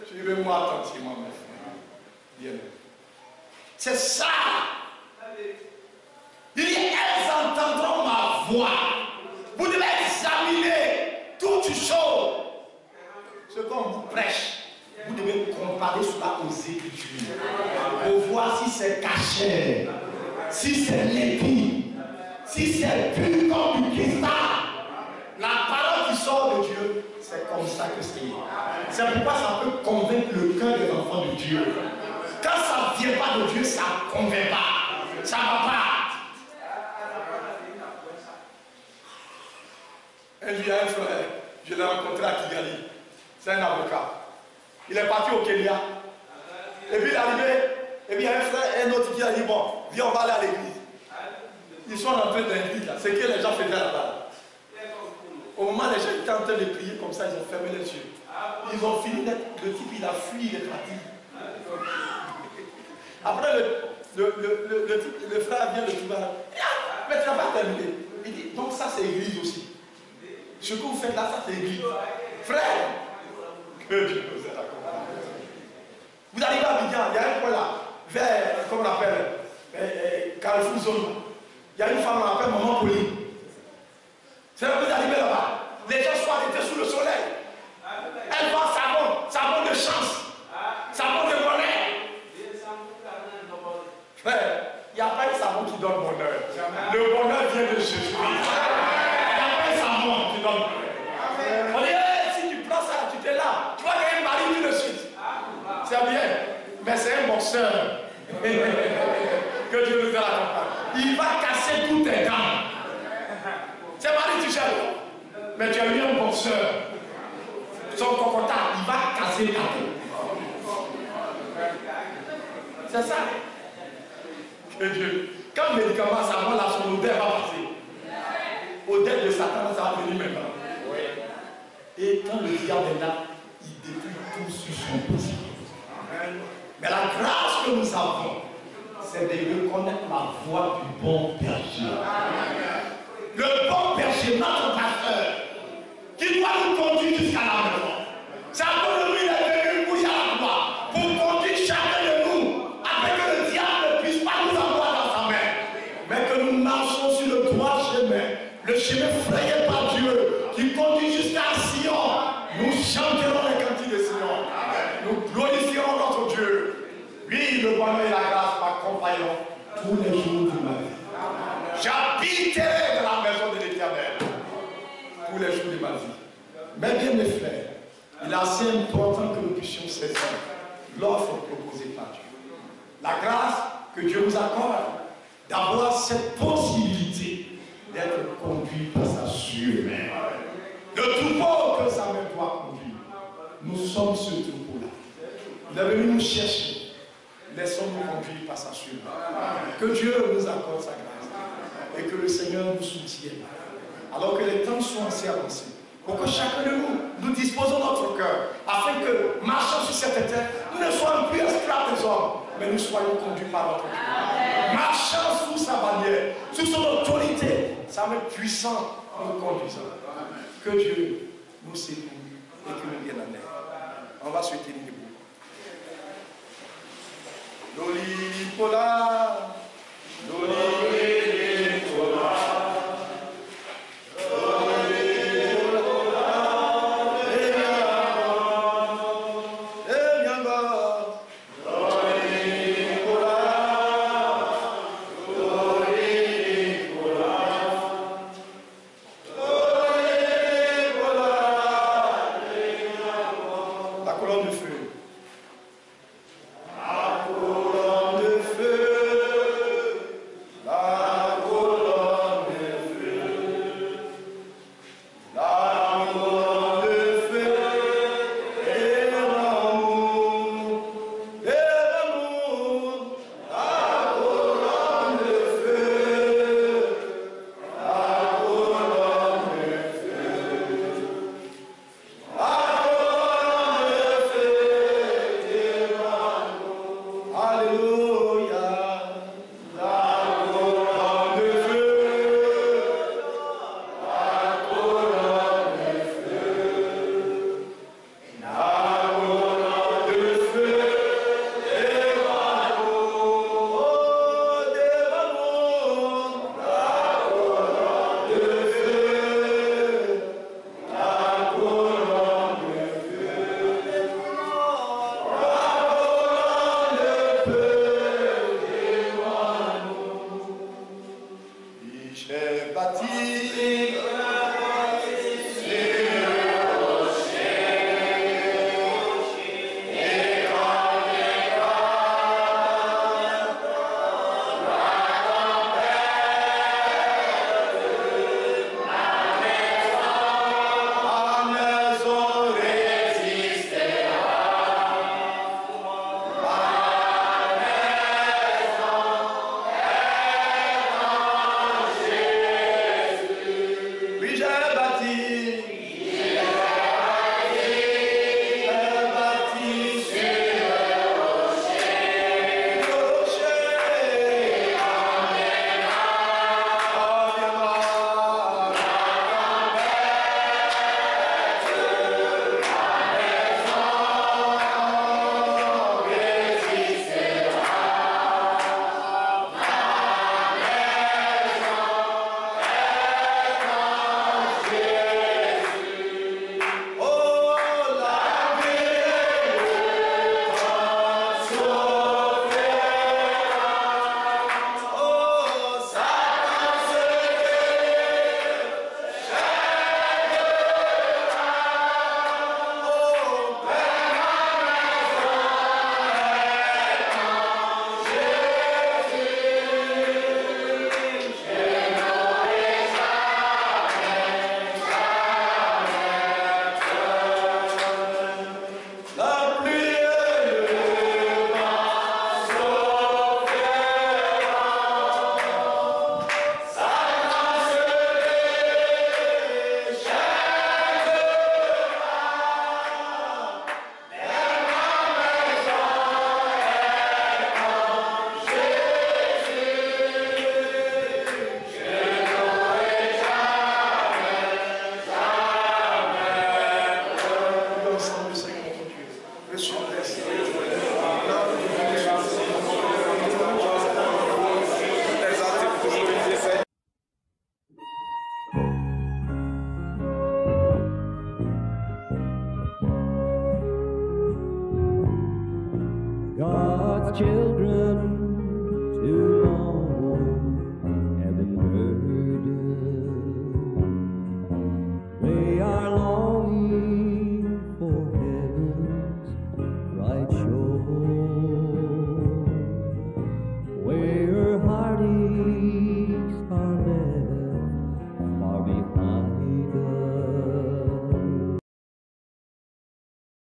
Suivez-moi attentivement, mes frères. Bien. C'est ça. Il dit, voix. Vous devez examiner toutes choses. Ce qu'on vous prêche, vous devez comparer cela aux Écritures. Pour voir si c'est caché, si c'est limpide, si c'est pur comme du cristal. La parole qui sort de Dieu, c'est comme ça que c'est. C'est pourquoi ça peut convaincre le cœur des enfants de Dieu. Quand ça ne vient pas de Dieu, ça ne convainc pas. Ça ne va pas. Un jour, il y a un frère, je l'ai rencontré à Kigali. C'est un avocat. Il est parti au Kenya. Et puis il est arrivé. Et puis il y a un frère, un autre qui a dit, bon, viens, on va aller à l'église. Ils sont rentrés dans l'église là. C'est que les gens faisaient là-bas. Au moment où les gens étaient en train de prier comme ça, ils ont fermé les yeux. Ils ont fini d'être. Le type, il a fui, il est parti. Après, le frère vient de trouver. Mais tu n'as pas terminé. Il dit, donc ça c'est église aussi. Ce que vous faites là, ça c'est église. Frère, que Dieu nous aide à comprendre. Vous arrivez à Abidjan, il y a un point là, vers, comment on appelle, Carrefour Zone. Il y a une femme, on appelle Maman Pauline. C'est là que vous arrivez là-bas. Les gens sont arrêtés sous le soleil. Elle vend savon de chance, savon de bonheur. Frère, il n'y a pas un savon qui donne bonheur. Le bonheur vient de Jésus. Il n'y a pas un savon qui donne bonheur. On dit, hey, si tu prends ça, tu t'es là. Tu vas gagner un mari tout de suite. C'est bien. Mais c'est un boxeur. Que Dieu nous a accompagné. Il va casser tous tes dents. C'est mari, tu cherches. Mais tu as eu un boxeur. Son cocotin, il va casser ta peau. C'est ça. Que Dieu. Quand le médicament, ça va là, son odeur va passer. Odeur de Satan, ça va venir maintenant. Et quand le diable est là, il détruit tout sur son possible. Mais la grâce que nous avons, c'est de reconnaître la voix du bon berger. Le bon berger, notre pasteur, qui doit nous conduire jusqu'à la maison. C'est à cause de lui, il est venu pour y aller à la croix, pour conduire chacun de nous, afin que le diable ne puisse pas nous avoir dans sa main, mais que nous marchons sur le droit chemin, le chemin frayé par Dieu, qui conduit jusqu'à Sion. Nous chanterons les cantiques de Sion. Nous glorifierons notre Dieu. Oui, le bonheur et la grâce m'accompagneront tous les jours de ma vie. J'habiterai dans la maison de l'Éternel tous les jours de ma vie. Mais bien mes frères, il est assez important que nous puissions saisir l'offre proposée par Dieu. La grâce que Dieu nous accorde d'avoir cette possibilité d'être conduit par sa sûre main. Le troupeau que sa main doit conduire. Nous sommes ce troupeau-là. Il est venu nous chercher. Laissons-nous conduire par sa sûre main. Que Dieu nous accorde sa grâce et que le Seigneur nous soutienne. Alors que les temps sont assez avancés. Pour que chacun de nous disposons notre cœur, afin que, marchant sur cette terre, nous ne soyons plus esclaves des hommes, mais nous soyons conduits par notre Dieu. Marchant sous sa bannière, sous son autorité, sa main puissante nous conduisant. Que Dieu nous séduise et que nous vienne en aide. On va souhaiter une debout. Lolipola, Lolipola. La j'ai bâti. God's children